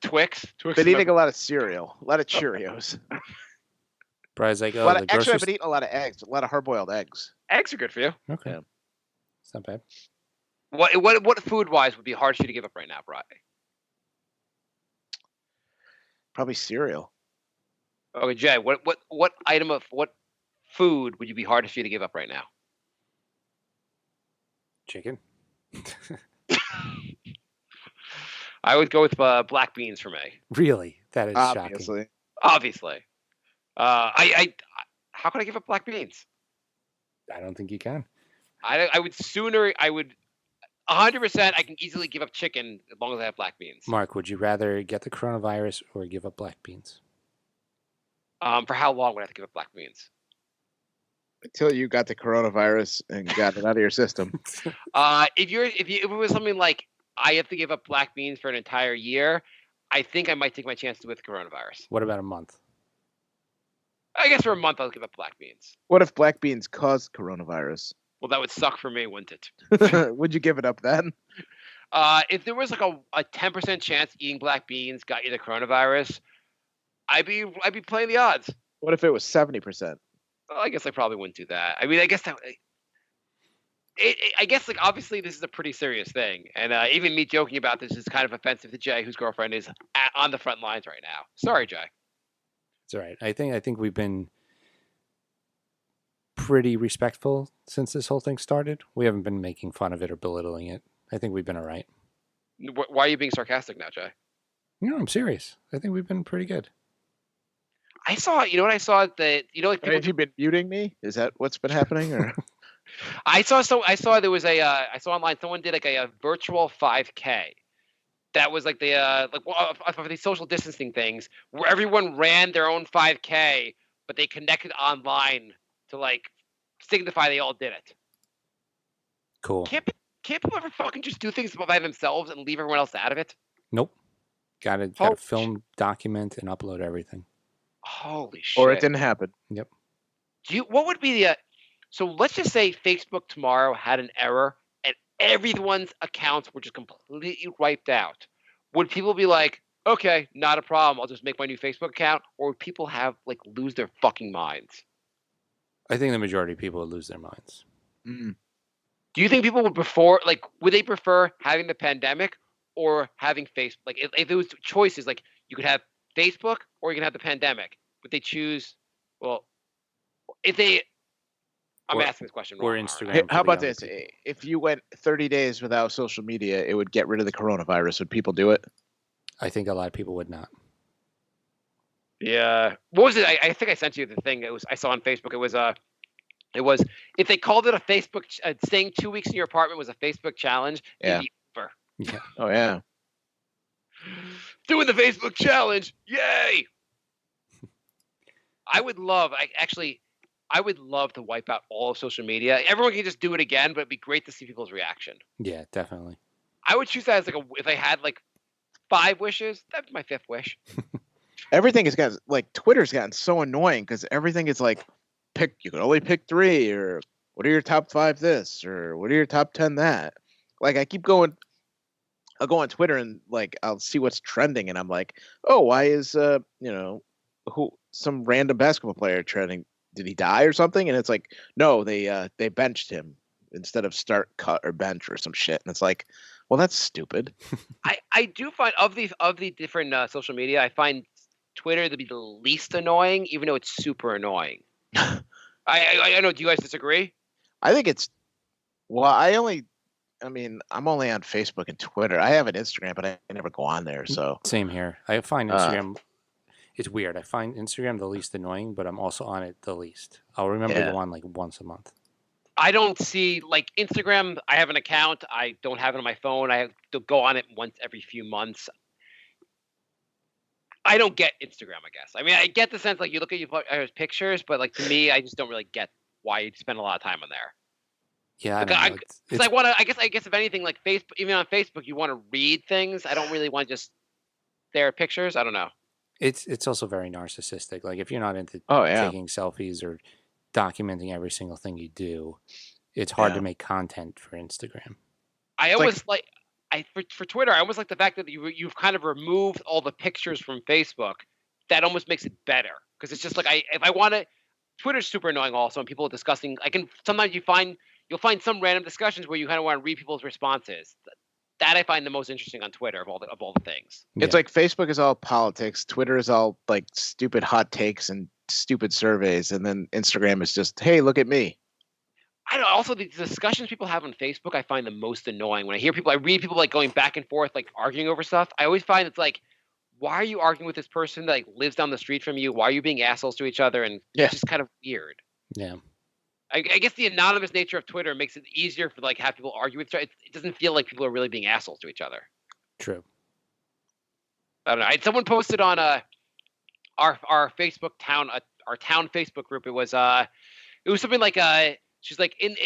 Twix. Been eating a lot of cereal, a lot of Cheerios. Bry's like, A oh, lot the of, actually, grocery I've been eating a lot of eggs, a lot of hard-boiled eggs. Eggs are good for you. Okay. Yeah. It's not bad. What food wise would be hard for you to give up right now, Brian? Probably cereal. Okay, Jay. What food would you be hardest for you to give up right now? Chicken? I would go with black beans for me. Really? That is shocking. Obviously. Obviously. I how could I give up black beans? I don't think you can. I would 100%. I can easily give up chicken as long as I have black beans. Mark, would you rather get the coronavirus or give up black beans? For how long would I have to give up black beans? Until you got the coronavirus and got it out of your system. If it was something like I have to give up black beans for an entire year, I think I might take my chances with coronavirus. What about a month? I guess for a month I'll give up black beans. What if black beans caused coronavirus? Well, that would suck for me, wouldn't it? Would you give it up then? If there was like a 10% chance eating black beans got you the coronavirus, I'd be playing the odds. What if it was 70%? Well, I guess I probably wouldn't do that. I mean, I guess I guess like obviously this is a pretty serious thing, and even me joking about this is kind of offensive to Jay, whose girlfriend is on the front lines right now. Sorry, Jay. It's all right. I think we've been pretty respectful since this whole thing started. We haven't been making fun of it or belittling it. I think we've been all right. Why are you being sarcastic now, Jay? No, I'm serious. I think we've been pretty good. I saw, you know what I saw that, you know, like people, Have you been muting me? Is that what's been happening? Or I saw there was I saw online someone did like a virtual 5K. That was like the for these social distancing things where everyone ran their own 5K, but they connected online to like signify they all did it. Cool. Can't people ever fucking just do things by themselves and leave everyone else out of it? Nope. Got to Holy film, document, and upload everything. Holy shit! or it didn't happen. Yep. What would be the? So let's just say Facebook tomorrow had an error and everyone's accounts were just completely wiped out. Would people be like, okay, not a problem, I'll just make my new Facebook account? Or would people have like lose their fucking minds? I think the majority of people would lose their minds. Mm. Do you think people would would they prefer having the pandemic or having Facebook? Like if there was choices, like you could have Facebook or you can have the pandemic, would they choose? Well, if they, I'm Or- asking this question or wrong. Instagram. Hey, for how the about young this? people. If you went 30 days without social media, it would get rid of the coronavirus. Would people do it? I think a lot of people would not. Yeah. What was it? I think I sent you the thing. I saw on Facebook. It was if they called it a Facebook staying 2 weeks in your apartment was a Facebook challenge. Yeah. It'd be over. Yeah. Oh yeah. Doing the Facebook challenge. Yay! I would love. I would love to wipe out all of social media. Everyone can just do it again, but it'd be great to see people's reaction. Yeah, definitely. I would choose that as if I had like 5 wishes. That'd be my 5th wish. Everything has got like Twitter's gotten so annoying because everything is like you can only pick 3, or what are your top 5 this, or what are your top 10 that. Like I keep going. I'll go on Twitter and like I'll see what's trending, and I'm like, oh, why is some random basketball player trending? Did he die or something? And it's like, no, they benched him instead of start, cut, or bench or some shit. And it's like, well, that's stupid. I do find of the different social media, I find Twitter to be the least annoying, even though it's super annoying. I know. Do you guys disagree? I think it's well. I'm only on Facebook and Twitter. I have an Instagram, but I never go on there. So Same here. I find Instagram. It's weird. I find Instagram the least annoying, but I'm also on it the least. I'll remember to Yeah. go on like once a month. I don't see like Instagram. I have an account. I don't have it on my phone. I have to go on it once every few months. I don't get Instagram, I guess. I mean, I get the sense like you look at your pictures, but like to me, I just don't really get why you spend a lot of time on there. Yeah, I Like, don't know. Because I want to. I guess if anything, like Facebook, even on Facebook, you want to read things. I don't really want to just stare at pictures. I don't know. It's also very narcissistic. Like if you're not into oh yeah, taking selfies or documenting every single thing you do, it's hard Yeah. to make content for Instagram. I It's always for Twitter. I almost like the fact that you've kind of removed all the pictures from Facebook. That almost makes it better because it's just like if I want to. Twitter's super annoying also, and people are discussing. Sometimes you'll find some random discussions where you kind of want to read people's responses. That I find the most interesting on Twitter of all the things. It's Yeah. like Facebook is all politics, Twitter is all like stupid hot takes and stupid surveys, and then Instagram is just, hey, look at me. I don't. Also, the discussions people have on Facebook, I find the most annoying. When I read people like going back and forth, like arguing over stuff. I always find it's like, why are you arguing with this person that like lives down the street from you? Why are you being assholes to each other? And Yeah. it's just kind of weird. Yeah. I guess the anonymous nature of Twitter makes it easier for like have people argue with each other. It doesn't feel like people are really being assholes to each other. True. I don't know. Someone posted on our Facebook town our town Facebook group. It was something like she's like in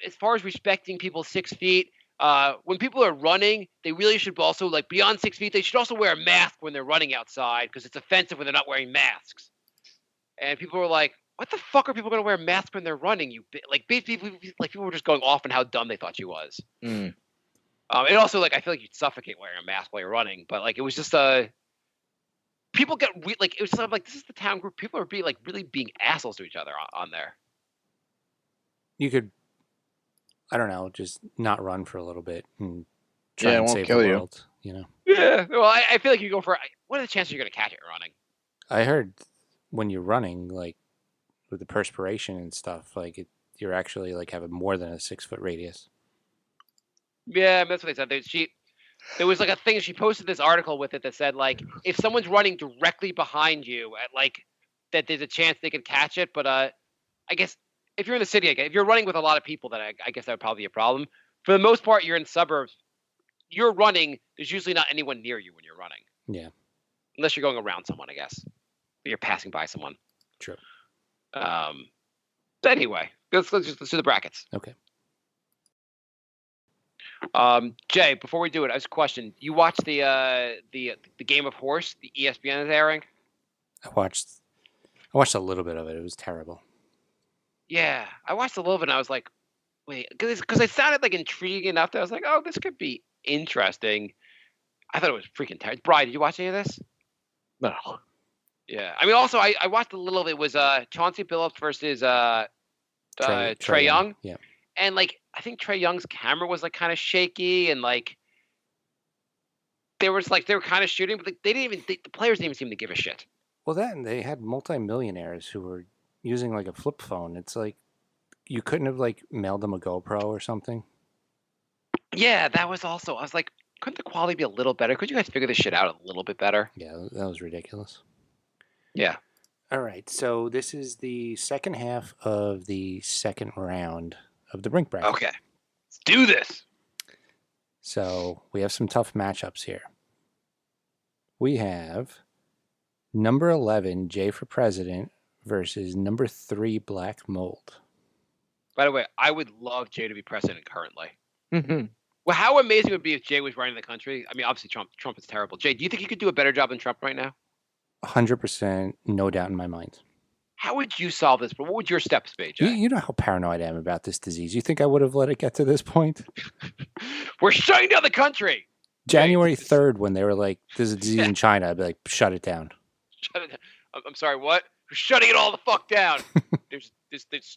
as far as respecting people 6 feet. When people are running, they really should also like beyond 6 feet. They should also wear a mask when they're running outside because it's offensive when they're not wearing masks. And people were like, "What the fuck are people going to wear a mask when they're running?" People were just going off on how dumb they thought she was. Mm. And also like I feel like you'd suffocate wearing a mask while you're running, but like it was just people get like it was sort of like this is the town group. People are really being assholes to each other on there. You could, I don't know, just not run for a little bit and try Yeah, it and won't save kill the you. world. You know, Yeah. Well, I feel like you go for what are the chances you're going to catch it running? I heard when you're running, like with the perspiration and stuff, like you're actually like having more than a 6 foot radius. Yeah, that's what they said. There was like a thing. She posted this article with it that said like if someone's running directly behind you at like that, there's a chance they could catch it. But I guess if you're in the city, if you're running with a lot of people, then I guess that would probably be a problem. For the most part, you're in suburbs. You're running. There's usually not anyone near you when you're running. Yeah. Unless you're going around someone, I guess. Or you're passing by someone. True. So anyway, let's do the brackets. Okay. Jay, before we do it, I have a question. You watched the Game of Horse, the ESPN is airing? I watched a little bit of it. It was terrible. Yeah, I watched a little bit and I was like, wait, because it sounded like intriguing enough that I was like, oh, this could be interesting. I thought it was freaking terrible. Brian, did you watch any of this? No. Yeah. I mean, also, I watched a little of it. It was Chauncey Billups versus Trae Young. Yeah. And, like, I think Trae Young's camera was, like, kind of shaky and, like, they were kind of shooting, but like, the players didn't even seem to give a shit. Well, then they had multimillionaires who were using like a flip phone. It's like, you couldn't have like mailed them a GoPro or something? Yeah, that was also. I was like, couldn't the quality be a little better? Could you guys figure this shit out a little bit better? Yeah, that was ridiculous. Yeah. All right, so this is the second half of the second round of the Brink bracket. Okay. Let's do this. So we have some tough matchups here. We have number 11, Jay for President, versus number 3, Black Mold. By the way, I would love Jay to be president currently. Mhm. Well, how amazing it would be if Jay was running the country? I mean, obviously Trump is terrible. Jay, do you think you could do a better job than Trump right now? 100%, no doubt in my mind. How would you solve this? What would your steps be, Jay? You know how paranoid I am about this disease. You think I would have let it get to this point? We're shutting down the country. January 3rd, when they were like, there's a disease in China, I'd be like, shut it down. Shut it down. I'm sorry, what? We're shutting it all the fuck down. there's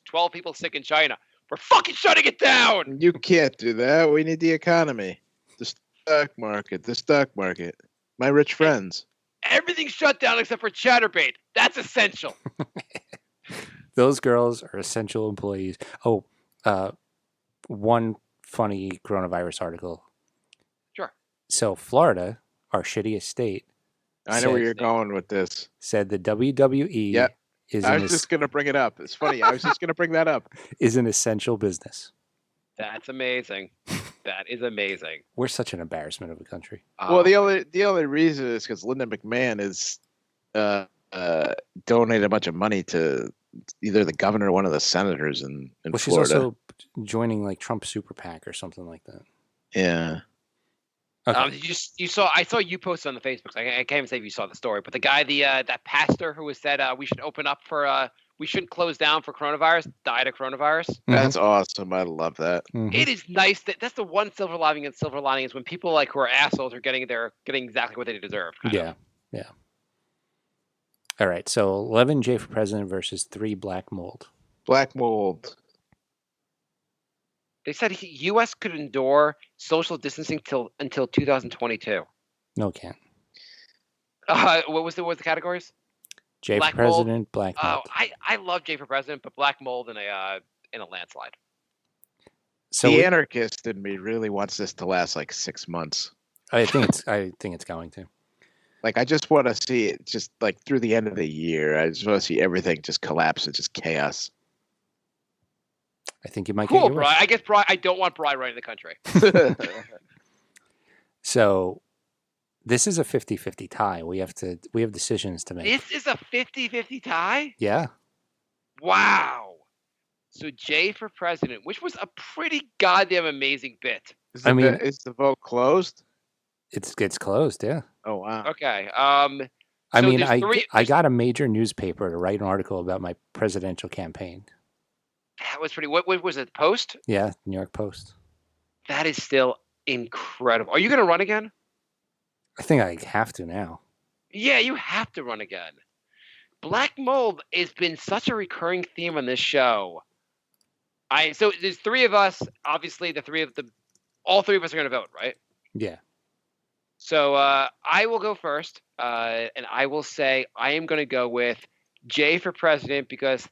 12 people sick in China. We're fucking shutting it down. You can't do that. We need the economy. The stock market. The stock market. My rich friends. Everything's shut down except for Chatterbait. That's essential. Those girls are essential employees. Oh, one funny coronavirus article. Sure. So Florida, our shittiest state, I know where you're going with this. said the WWE Yep. is I an, was just going to bring it up. It's funny. I was just going to bring that up. is an essential business. That's amazing. That is amazing. We're such an embarrassment of a country. Well, the only reason is because Linda McMahon is donated a bunch of money to either the governor or one of the senators in Well, she's Florida. also joining like Trump Super PAC or something like that. Yeah. Okay. you saw. I saw you posted on the Facebook. I can't even say if you saw the story, but the guy, that pastor who was said we should open up for we shouldn't close down for coronavirus, died of coronavirus. That's awesome. I love that. Mhm. It is nice that's the one silver lining. And silver lining is when people like who are assholes are getting exactly what they deserve. kind of. Yeah. All right. So 11 Jay for President versus 3 Black Mold. Black mold. They said U.S. could endure social distancing until 2022. No, can't. What was the categories? Jay Black for President, Black Oh, Mold. I love Jay for president, but black mold in a landslide. So The anarchist in me really wants this to last like 6 months. I think it's going to. Like, I just want to see it just like through the end of the year. I just want to see everything just collapse. It's just chaos. I think you might Cool, get Bri. yours. I guess Bri. I don't want Bri running the country. So this is a 50-50 tie. We have decisions to make. This is a 50-50 tie? Yeah. Wow. So Jay for president, which was a pretty goddamn amazing bit. Is I mean- is the vote closed? It's closed, yeah. Oh, wow. Okay. I So mean, there's I got a major newspaper to write an article about my presidential campaign. That was pretty. What was it? Post? Yeah, New York Post. That is still incredible. Are you going to run again? I think I have to now. Yeah, you have to run again. Black mold has been such a recurring theme on this show. So there's 3 of us. Obviously, all 3 of us are going to vote, right? Yeah. So I will go first, and I will say I am going to go with Jay for president because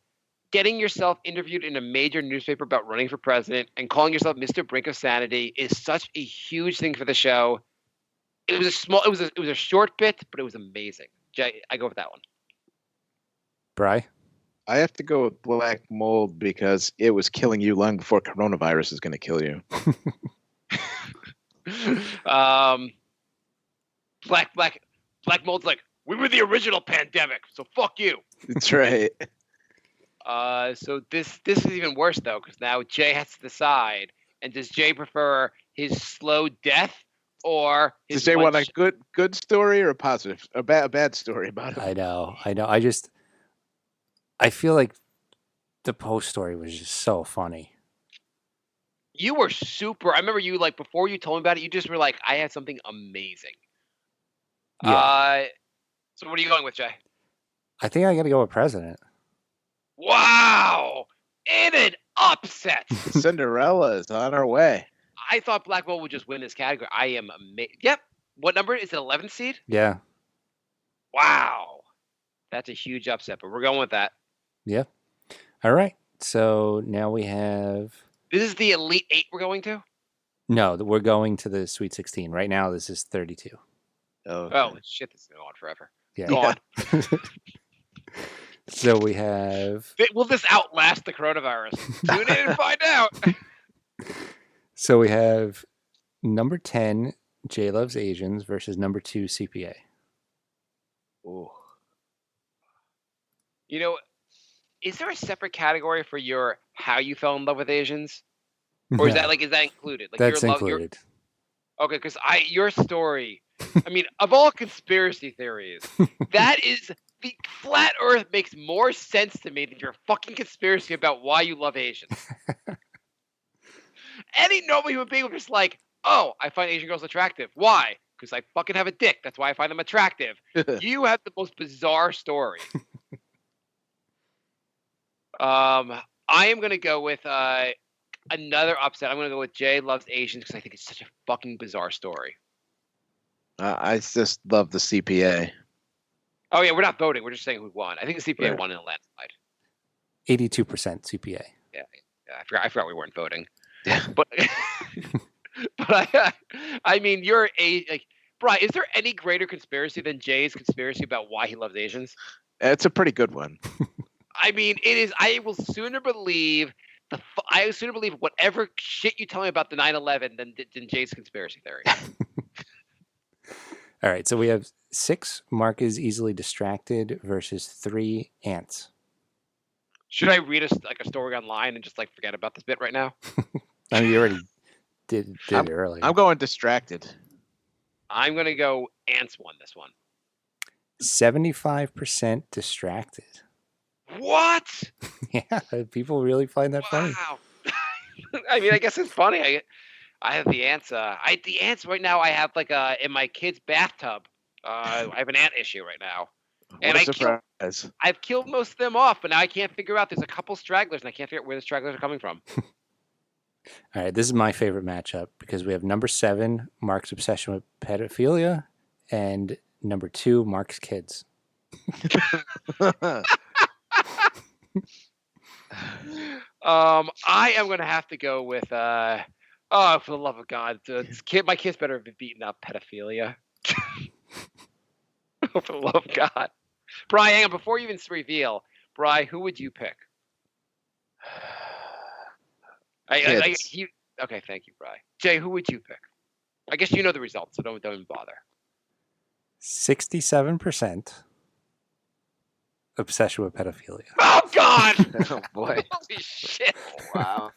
getting yourself interviewed in a major newspaper about running for president and calling yourself Mr. Brink of Sanity is such a huge thing for the show. It was a short bit, but it was amazing. Jay, I go with that one. Bri? I have to go with black mold because it was killing you long before coronavirus is going to kill you. Black mold's like, we were the original pandemic, so fuck you. That's right. So this is even worse though, because now Jay has to decide. And does Jay prefer his slow death or his Does Jay want a one good story or a positive, a bad story about him? I know. I feel like the Post story was just so funny. You were super. I remember you like before you told me about it. You just were like, "I had something amazing." Yeah. So what are you going with, Jay? I think I got to go with president. Wow! In an upset. Cinderella is on her way. I thought Black Bolt would just win this category. I am amazed. Yep. What number is it? 11th seed? Yeah. Wow. That's a huge upset, but we're going with that. Yeah. All right. So now we have This is the Elite Eight we're going to? no. We're going to the Sweet 16 right now. This is 32. Oh, Oh, shit, this is going on forever. Yeah. Go on. So we have Will this outlast the coronavirus? Tune in and find out. number 10, Jay Loves Asians versus number 2, CPA. Ooh. You know, is there a separate category for your how you fell in love with Asians? Or is No, that included? Like that's your included. Okay, because your story, I mean, of all conspiracy theories, that is the flat Earth makes more sense to me than your fucking conspiracy about why you love Asians. Any normal human being would just like, oh, I find Asian girls attractive. Why? Because I fucking have a dick. That's why I find them attractive. You have the most bizarre story. I am gonna go with another upset. I'm gonna go with Jay Loves Asians because I think it's such a fucking bizarre story. I just love the CPA. Oh yeah, we're not voting. We're just saying who won. I think the CPA Right. won in a landslide. 82% CPA. Yeah, I forgot we weren't voting. Yeah. But I mean, you're Brian. Is there any greater conspiracy than Jay's conspiracy about why he loves Asians? It's a pretty good one. I mean, it is. I will sooner believe whatever shit you tell me about the 9/11 than Jay's conspiracy theory. All right, so we have 6, Mark is easily distracted versus 3, ants. Should I read a story online and just forget about this bit right now? I mean, you already did it earlier. I'm going distracted. I'm gonna go ants won this one. 75% distracted. What? Yeah, people really find that funny. Wow. I mean, I guess it's funny. I have the ants. The ants right now. I have in my kid's bathtub. I have an ant issue right now, and What a surprise. I've killed most of them off, but now I can't figure out. There's a couple stragglers, and I can't figure out where the stragglers are coming from. All right, this is my favorite matchup because we have number 7, Mark's obsession with pedophilia, and number 2, Mark's kids. I am going to have to go with. For the love of God, my kids better have been beating up pedophilia. For the love of God, Brian, hang on, before you even reveal, Brian, who would you pick? Okay, thank you, Brian. Jay, who would you pick? I guess you know the results, so don't even bother. 67% obsession with pedophilia. Oh God! Oh boy. Holy shit! Wow.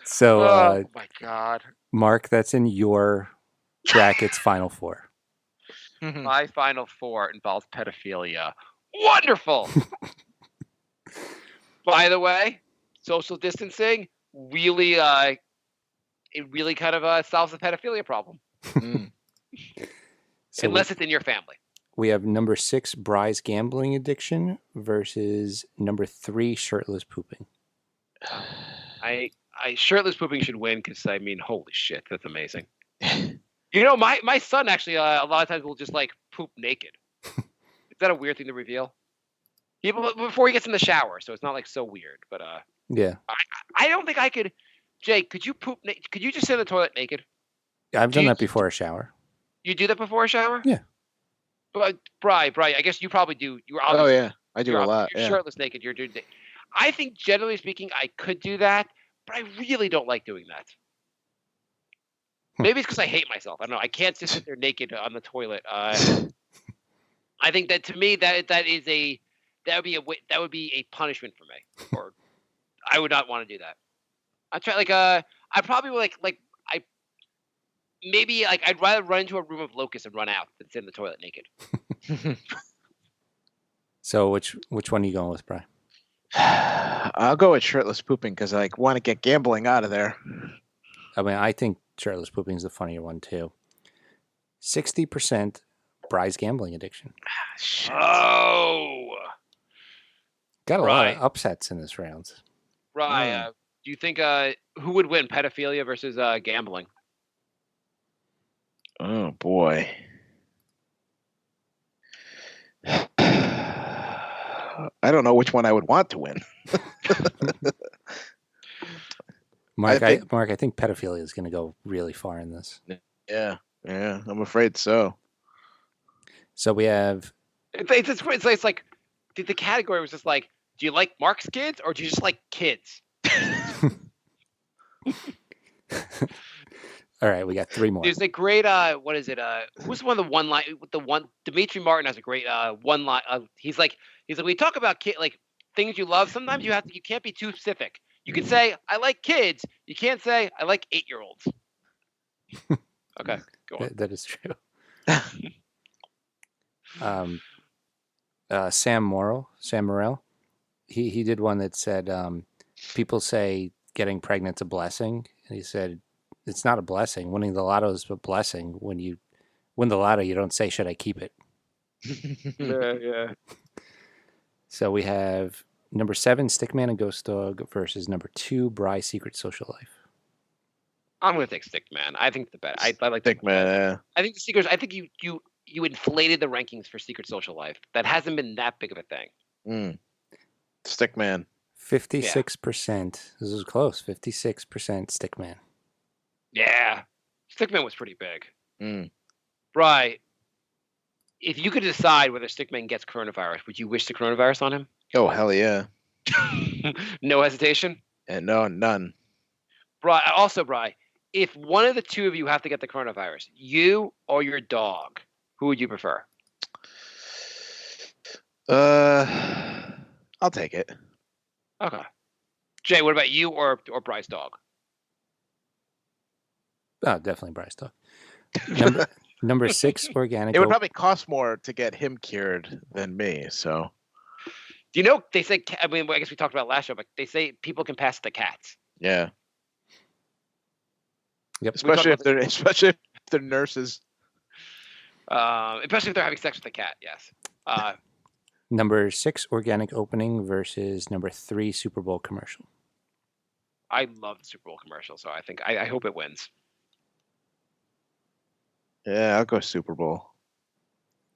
So, Oh my God! Mark, that's in your bracket's final 4. My final 4 involves pedophilia. Wonderful. By the way, social distancing really, it really kind of solves the pedophilia problem, So unless it's in your family. we have number 6, Bry's gambling addiction versus number 3, shirtless pooping. I shirtless pooping should win because I mean, holy shit, that's amazing. You know, my son actually a lot of times will just poop naked. Is that a weird thing to reveal? Before he gets in the shower, so it's not so weird. But Yeah, I don't think I could. Jay, could you poop? Could you just sit in the toilet naked? I've done that before a shower. You do that before a shower? Yeah. But Bri, I guess you probably do. You're Oh obviously yeah, I do a lot. You're Yeah. shirtless naked. You're doing. I think generally speaking, I could do that, but I really don't like doing that. Maybe it's because I hate myself. I don't know. I can't just sit there naked on the toilet. I think that to me that would be a punishment for me, or I would not want to do that. I try I probably would I'd rather run into a room of locusts and run out than sit in the toilet naked. So which one are you going with, Bry? I'll go with shirtless pooping because I want to get gambling out of there. I mean, I think shirtless pooping is the funnier one too. 60% Bry's gambling addiction. Shit. Oh, Got a lot of Right. upsets in this round. right. Do you think who would win, pedophilia versus gambling? Oh boy. I don't know which one I would want to win. Mark, I think- Mark, I think pedophilia is going to go really far in this. Yeah, I'm afraid so. So we have It's like the category was just like, do you like Mark's kids or do you just like kids? all right. We got 3 more. There's a great what is it? Who's one of the one line? The one Dimitri Martin has a great one line. He's like we talk about like things you love. Sometimes you can't be too specific. You can say I like kids. You can't say I like 8-year-olds. Okay, go on. That is true. Sam Morrell, he did one that said people say getting pregnant's a blessing, and he said it's not a blessing. Winning the lotto is a blessing. When you win the lotto, you don't say, should I keep it? Yeah. So we have number 7, Stickman and Ghost Dog versus number 2, Bry Secret Social Life. I'm gonna take Stickman. I think the better. I like Thick man. I think the secrets. I think you inflated the rankings for Secret Social Life. That hasn't been that big of a thing. Stick man. 56%. This is close. 56% Stickman. Yeah, Stickman was pretty big. Mm. Right. If you could decide whether Stickman gets coronavirus, would you wish the coronavirus on him? Oh hell yeah. No hesitation. And no, none. Bri, if one of the two of you have to get the coronavirus, you or your dog, who would you prefer? I'll take it. Okay. Jay, what about you or Bry's dog? Oh, definitely Bry's Dog. Number 6, Organic. It would probably cost more to get him cured than me. So Do you know they say? I mean, I guess we talked about it last show, but they say people can pass it to cats. yeah, Yep. especially if they're nurses. Especially if they're having sex with a cat. Yes. Number 6, Organic Opening versus number 3, Super Bowl Commercial. I love the Super Bowl commercial, so I think I hope it wins. Yeah, I'll go Super Bowl.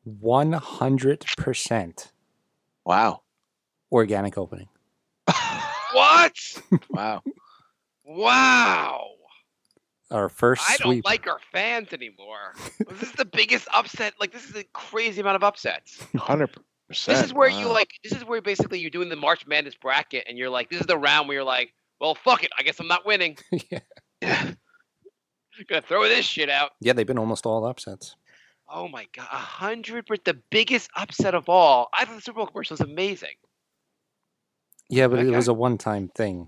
100% Wow. Organic Opening. What? Wow. Wow. Our first I sweep. don't like our fans anymore. This is the biggest upset. Like, this is a crazy amount of upsets. 100%. This is where this is where basically you're doing the March Madness bracket and you're like, this is the round where you're like, well, fuck it. I guess I'm not winning. Yeah. Yeah. Gonna throw this shit out. Yeah, they've been almost all upsets. Oh my God. 100%. The biggest upset of all. I thought the Super Bowl commercial was amazing. Yeah, but it Okay. was a one-time thing.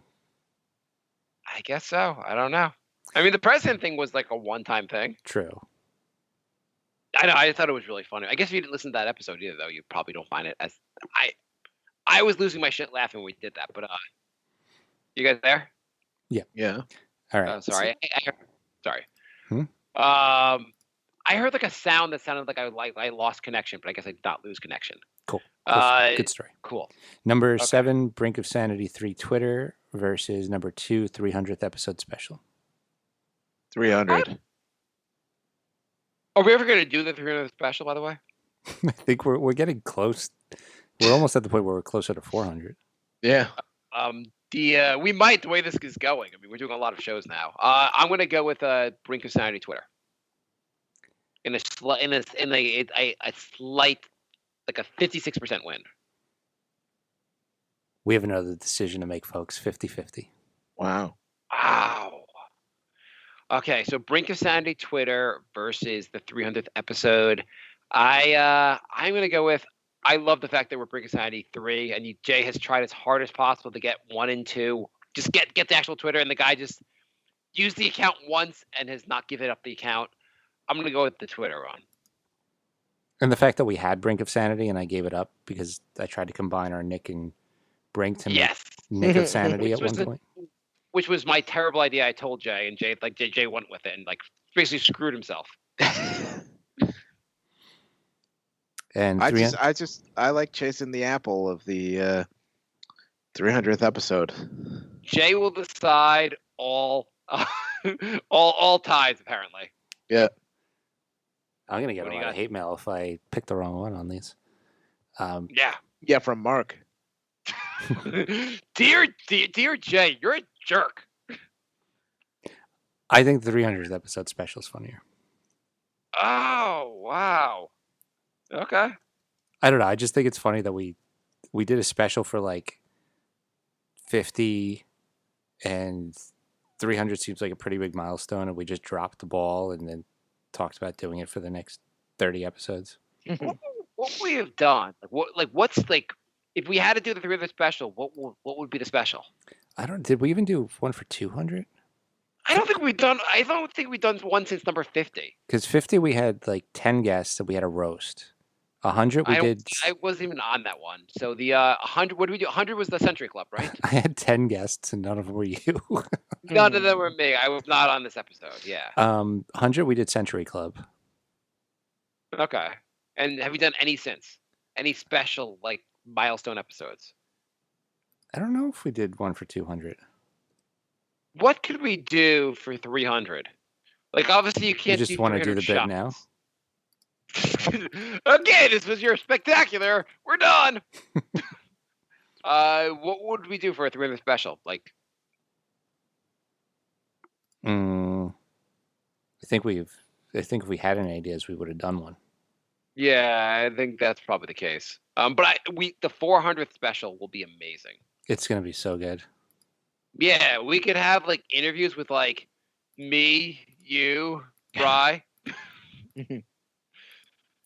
I guess so. I don't know. I mean, the president thing was like a one-time thing. True. I know. I thought it was really funny. I guess if you didn't listen to that episode either, though, you probably don't find it as. I was losing my shit laughing when we did that. But you guys there? Yeah. All right. Sorry. Sorry. Hmm? I heard like a sound that sounded like I lost connection, but I guess I did not lose connection. Cool. Good story. Cool. Number 7, Brink of Sanity 3 Twitter versus number 2, 300th episode special. 300. Are we ever gonna do the 300 special? By the way. I think we're getting close. We're almost at the point where we're closer to 400. Yeah. We might the way this is going. I mean, we're doing a lot of shows now. I'm gonna go with Brink of Sanity Twitter. In a slight, like a 56% win. We have another decision to make, folks. 50-50. Wow. Wow. Okay, so Brink of Sanity Twitter versus the 300th episode. I'm gonna go with. I love the fact that we're Brink of Sanity 3, and Jay has tried as hard as possible to get 1 and 2. Just get the actual Twitter, and the guy just used the account once and has not given up the account. I'm gonna go with the Twitter one. And the fact that we had Brink of Sanity and I gave it up because I tried to combine our Nick and Brink to make Yes, Nick of Sanity at Which one was point. which was my terrible idea. I told Jay, and Jay went with it and like basically screwed himself. And I like chasing the apple of the 300th episode. Jay will decide all all ties apparently. Yeah. I'm going to get What a do you lot of got? hate mail if I pick the wrong one on these. Yeah. Yeah, from Mark. dear Jay, you're a jerk. I think the 300th episode special is funnier. Oh wow. Okay. I don't know. I just think it's funny that we did a special for like 50 and 300 seems like a pretty big milestone, and we just dropped the ball and then talked about doing it for the next 30 episodes. What we have done? What's like? If we had to do the 300th special, what would be the special? Did we even do one for 200? I don't think we've done one since number 50. Because 50 we had like 10 guests that we had a roast. 100 we did. I wasn't even on that one. So the 100. What did we do? 100 was the Century Club, right? I had 10 guests and none of them were you. None of them were me. I was not on this episode. Yeah. 100 we did Century Club. Okay. And have you done any since? Any special like milestone episodes? I don't know if we did one for 200. What could we do for 300? Like obviously you You can't. just want to do the bit now? Okay, this was your spectacular. We're done. What would we do for a 300th special? Like, I think if we had any ideas, we would have done one. yeah, I think that's probably the case. But the 400th special will be amazing. It's gonna be so good. Yeah, we could have like interviews with like me, you, Bry.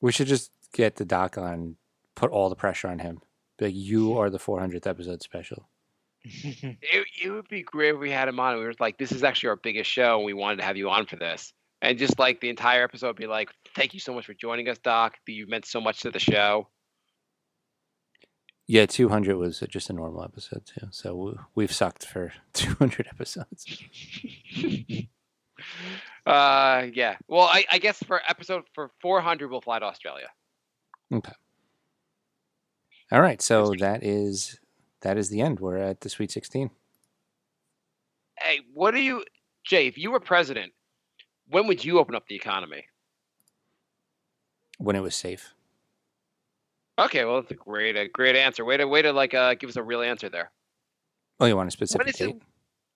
We should just get the doc on, put all the pressure on him. Be like, you are the 400th episode special. It would be great if we had him on. And we were like, this is actually our biggest show, and we wanted to have you on for this. And just like the entire episode would be like, thank you so much for joining us, Doc. You meant so much to the show. Yeah, 200 was just a normal episode too. So we've sucked for 200 episodes. Yeah. Well, I guess for 400, we'll fly to Australia. Okay. All right. So that is the end. We're at the Sweet 16. Hey, Jay, if you were president, when would you open up the economy? When it was safe. Okay, well, that's a great answer. Way to like give us a real answer there. Oh, you want a specific date?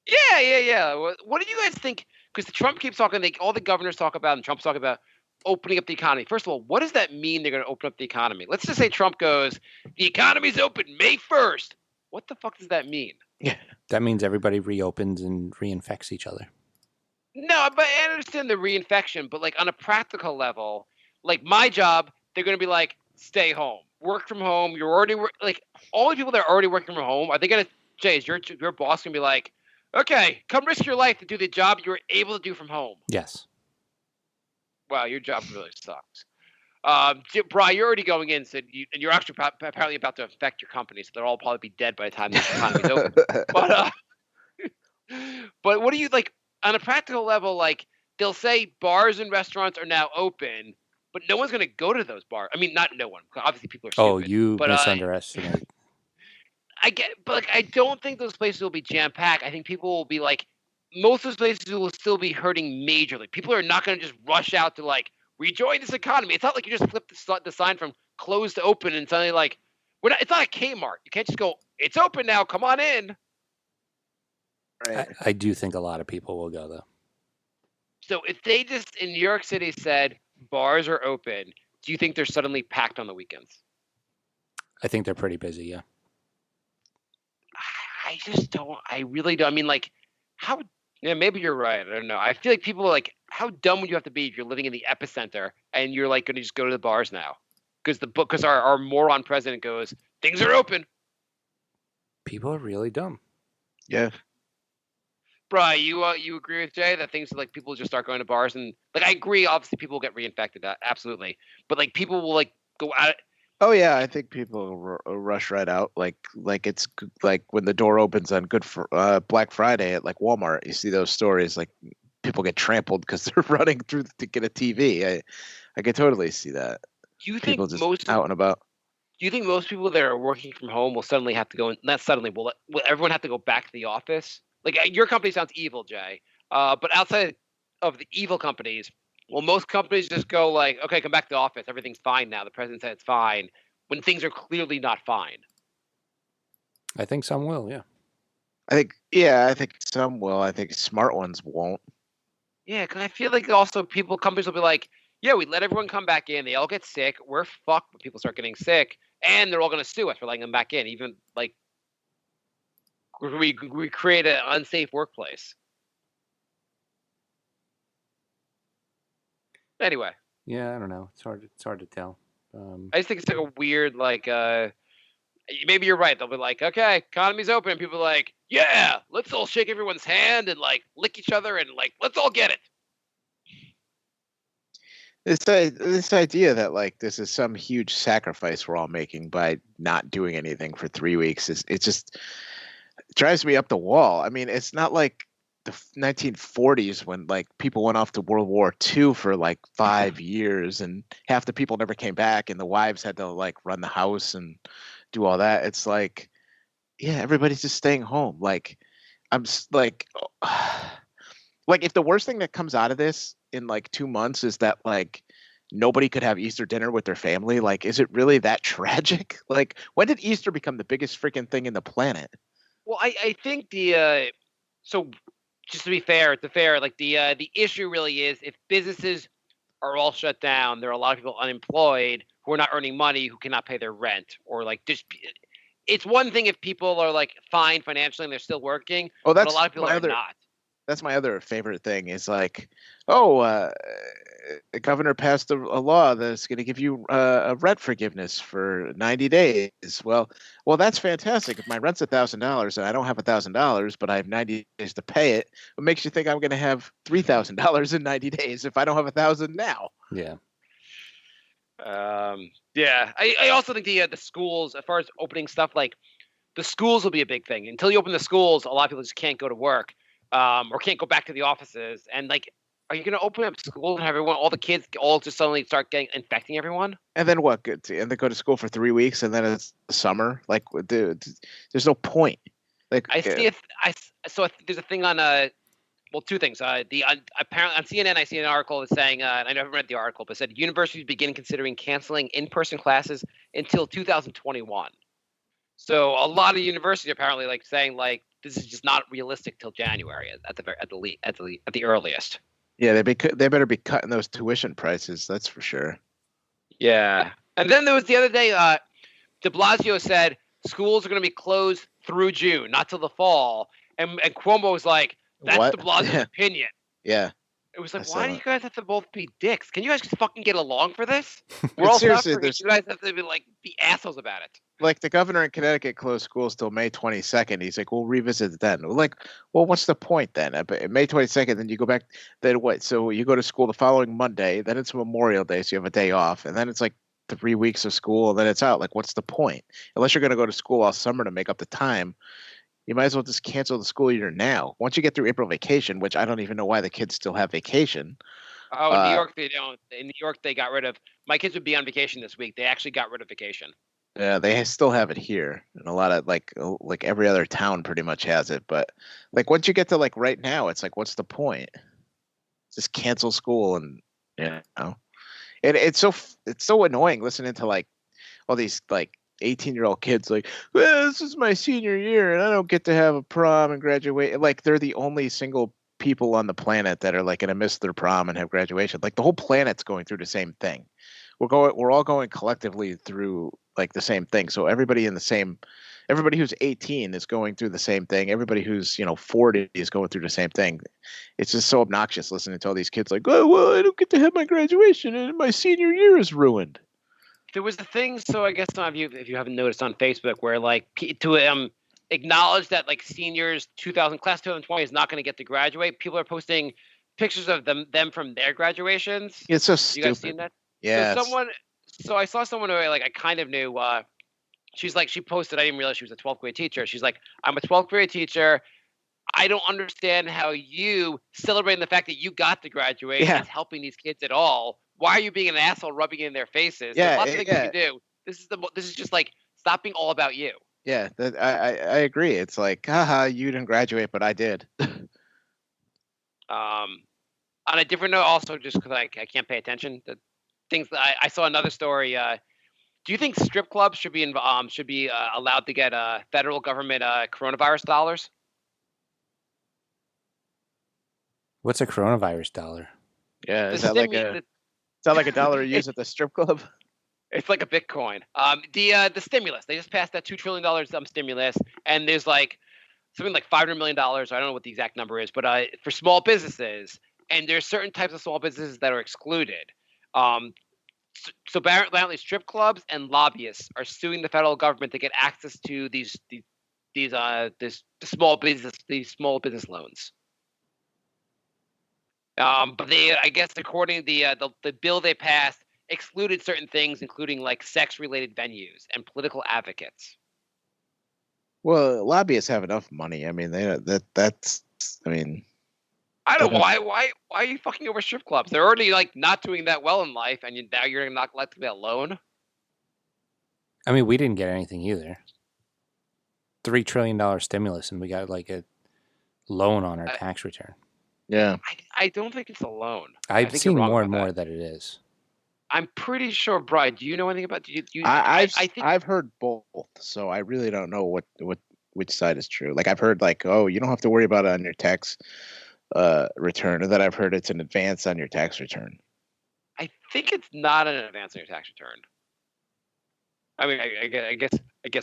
Yeah. What do you guys think? Because Trump keeps talking, all the governors talk about, and Trump's talking about opening up the economy. First of all, what does that mean? They're going to open up the economy. Let's just say Trump goes, the economy's open May 1st. What the fuck does that mean? Yeah. That means everybody reopens and reinfects each other. No, but I understand the reinfection, but like on a practical level, like my job, they're going to be like, stay home, work from home. You're already like all the people that are already working from home. Are they going to, Jay, is your boss going to be like, okay, come risk your life to do the job you were able to do from home? Yes. Wow, your job really sucks. Bri, you're already going in, and you're actually apparently about to affect your company, so they'll all probably be dead by the time the economy's open. But what do you like on a practical level? Like they'll say bars and restaurants are now open, but no one's going to go to those bars. I mean, not no one. Obviously, people are stupid. Oh, you misunderestimate. I get, but like I don't think those places will be jam packed. I think people will be like, most of those places will still be hurting majorly. People are not going to just rush out to like rejoin this economy. It's not like you just flip the sign from closed to open and suddenly like it's not a Kmart. You can't just go, it's open now, come on in. Right. I do think a lot of people will go though. So if they just in New York City said bars are open, do you think they're suddenly packed on the weekends? I think they're pretty busy, yeah. I just don't. I really don't. I mean, like, how? Yeah, maybe you're right. I don't know. I feel like people are like, how dumb would you have to be if you're living in the epicenter and you're like going to just go to the bars now? Because our moron president goes, things are open. People are really dumb. Yeah. Bri, you agree with Jay that things like people just start going to bars and like I agree. Obviously, people will get reinfected, absolutely. But like people will like go out. Oh yeah, I think people rush right out. Like it's like when the door opens on Black Friday at like Walmart. You see those stories like people get trampled because they're running through to get a TV. I could totally see that. Do you People think just out and about. Do you think most people that are working from home will suddenly have to go? Not suddenly. Will everyone have to go back to the office? Like your company sounds evil, Jay. But outside of the evil companies, will most companies just go like, okay, come back to the office. Everything's fine now. The president said it's fine when things are clearly not fine. I think some will. Yeah. I think some will. I think smart ones won't. Yeah, because I feel like also companies will be like, yeah, we let everyone come back in. They all get sick. We're fucked when people start getting sick, and they're all going to sue us for letting them back in. Even like we create an unsafe workplace. Anyway, Yeah, I don't know. It's hard to tell. I just think it's like a weird like. Maybe you're right. They'll be like, okay, economy's open. People are like, yeah, let's all shake everyone's hand and like lick each other and like let's all get it. This idea that like this is some huge sacrifice we're all making by not doing anything for 3 weeks is it just drives me up the wall. I mean, it's not like the 1940s when like people went off to World War II for like 5 years and half the people never came back and the wives had to like run the house and do all that. It's like, yeah, everybody's just staying home. Like, like, like if the worst thing that comes out of this in like 2 months is that like nobody could have Easter dinner with their family, like, is it really that tragic? Like, when did Easter become the biggest freaking thing in the planet? Well, I think the so just to be fair, like the issue really is if businesses are all shut down, there are a lot of people unemployed who are not earning money, who cannot pay their rent, or like just it's one thing if people are like fine financially and they're still working, Oh, but a that's lot of people my are other not. that's my other favorite thing is like, oh, the governor passed a law that's going to give you a rent forgiveness for 90 days. Well, that's fantastic. If my rent's $1,000 and I don't have $1,000, but I have 90 days to pay it, what makes you think I'm going to have $3,000 in 90 days if I don't have 1,000 now? Yeah. Yeah. I also think the schools, as far as opening stuff, like the schools will be a big thing. Until you open the schools, a lot of people just can't go to work, or can't go back to the offices. And like, are you going to open up schools and have all the kids all just suddenly start infecting everyone? And then what? And they go to school for 3 weeks, and then it's summer. Like, dude, there's no point. Like, I see it. There's a thing on well, two things. Apparently on CNN, I see an article that's saying, and I never read the article, but it said universities begin considering canceling in-person classes until 2021. So a lot of universities are apparently like saying like this is just not realistic till January at the earliest. yeah, they better be cutting those tuition prices. That's for sure. Yeah. And then there was the other day, de Blasio said schools are going to be closed through June, not till the fall. And Cuomo was like, that's What? de Blasio's Yeah. opinion. Yeah. It was like, I why saw do you it. guys have to both be dicks? Can you guys just fucking get along for this? We're all seriously, suffering. You guys have to be like be assholes about it. Like the governor in Connecticut closed schools till May 22nd. He's like, we'll revisit it then. We're like, well, what's the point then? May 22nd, then you go back. Then what? So you go to school the following Monday. Then it's Memorial Day, so you have a day off, and then it's like 3 weeks of school, and then it's out. Like, what's the point? Unless you're going to go to school all summer to make up the time, you might as well just cancel the school year now. Once you get through April vacation, which I don't even know why the kids still have vacation. Oh, in New York they don't. In New York they got rid of. My kids would be on vacation this week. They actually got rid of vacation. Yeah, they still have it here, and a lot of like every other town pretty much has it. But like once you get to like right now, it's like, what's the point? Just cancel school, and you know, it's so annoying listening to like all these like 18-year-old kids like, well, this is my senior year, and I don't get to have a prom and graduate. Like they're the only single people on the planet that are like gonna miss their prom and have graduation. Like the whole planet's going through the same thing. We're all going collectively through like the same thing. So everybody who's 18 is going through the same thing. Everybody who's 40 is going through the same thing. It's just so obnoxious listening to all these kids like, oh well, I don't get to have my graduation and my senior year is ruined. There was a thing, so I guess some of you, if you haven't noticed on Facebook, where like to acknowledge that like seniors class 2020 is not going to get to graduate. People are posting pictures of them from their graduations. It's so You stupid. guys seen that? Yeah. So I saw someone who like I kind of knew. She's like, she posted. I didn't realize she was a 12th grade teacher. She's like, I'm a 12th grade teacher. I don't understand how you celebrating the fact that you got to graduate is helping these kids at all. Why are you being an asshole, rubbing it in their faces? Yeah, There's lots of things you can do. This is just like stop being all about you. Yeah, I agree. It's like, haha, you didn't graduate, but I did. On a different note, also just because I can't pay attention to things that I saw another story. Do you think strip clubs should be allowed to get federal government coronavirus dollars? What's a coronavirus dollar? Yeah, The is that like stimu- is that like a dollar you use at the strip club? It's like a Bitcoin. The stimulus. They just passed that $2 trillion stimulus, and there's like something like $500 million. I don't know what the exact number is, but for small businesses, and there's certain types of small businesses that are excluded. So apparently, strip clubs and lobbyists are suing the federal government to get access to these small business loans. But they, I guess, according to the bill they passed, excluded certain things, including like sex-related venues and political advocates. Well, lobbyists have enough money. I mean, that's. I mean, I don't know why are you fucking over strip clubs? They're already like not doing that well in life, and now you're not let them get a loan. I mean, we didn't get anything either. $3 trillion stimulus, and we got like a loan on our tax return. yeah. I don't think it's a loan. I've think seen you're wrong more and about more that it is. I'm pretty sure, Brian. Do you know anything about? I've heard both, so I really don't know which side is true. Like I've heard like, oh, you don't have to worry about it on your tax return, and then I've heard it's an advance on your tax return. I think it's not an advance on your tax return. I mean, I guess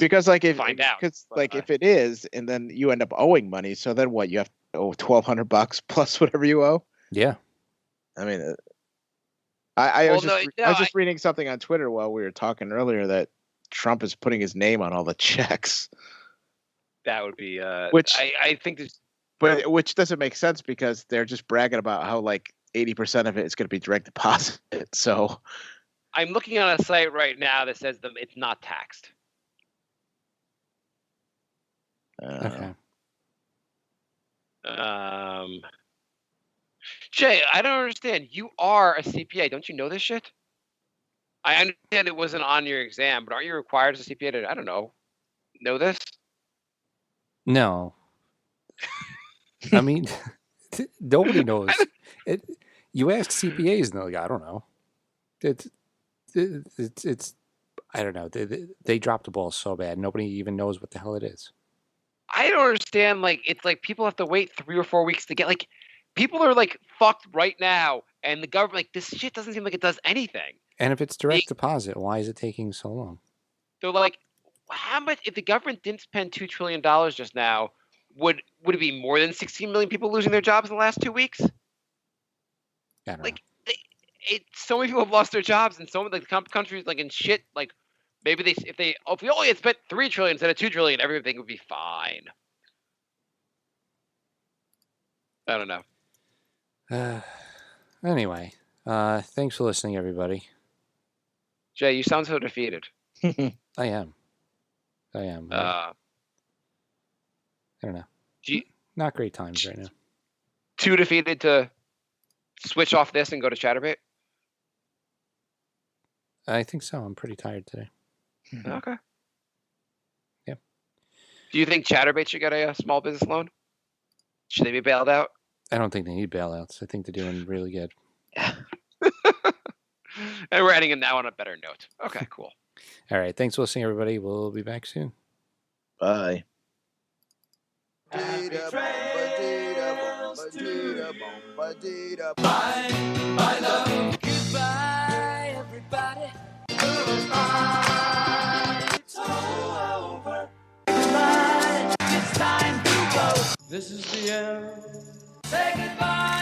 Because like if find out. because like if it is, and then you end up owing money, so then what? You have to owe $1,200 plus whatever you owe. Yeah. I mean, I was just reading something on Twitter while we were talking earlier that Trump is putting his name on all the checks. That would be which I think there's. But which doesn't make sense because they're just bragging about how like 80% of it is going to be direct deposit. So I'm looking on a site right now that says it's not taxed. Okay. Jay, I don't understand. You are a CPA. Don't you know this shit? I understand it wasn't on your exam, but aren't you required as a CPA to, I don't know this? No. I mean, nobody knows. You ask CPAs, and they're like, I don't know. It's I don't know. They dropped the ball so bad. Nobody even knows what the hell it is. I don't understand. Like, it's like people have to wait 3 or 4 weeks to get, like, people are like fucked right now, and the government, like, this shit doesn't seem like it does anything. And if it's direct deposit, why is it taking so long? They're like, how much, if the government didn't spend $2 trillion just now, would it be more than 16 million people losing their jobs in the last 2 weeks? I don't know. So many people have lost their jobs, and so many like countries like in shit. Like maybe if we only had spent $3 trillion instead of $2 trillion, everything would be fine. I don't know. Anyway, thanks for listening, everybody. Jay, you sound so defeated. I am. I don't know. Not great times right now. Too defeated to switch off this and go to Chatterbait? I think so. I'm pretty tired today. Okay. Yeah. Do you think Chatterbait should get a small business loan? Should they be bailed out? I don't think they need bailouts. I think they're doing really good. And we're ending it now on a better note. Okay, cool. All right. Thanks for listening, everybody. We'll be back soon. Bye. Happy trails to my love. Goodbye, everybody. Goodbye. It's all over. Goodbye. It's time to go. This is the end. Say goodbye.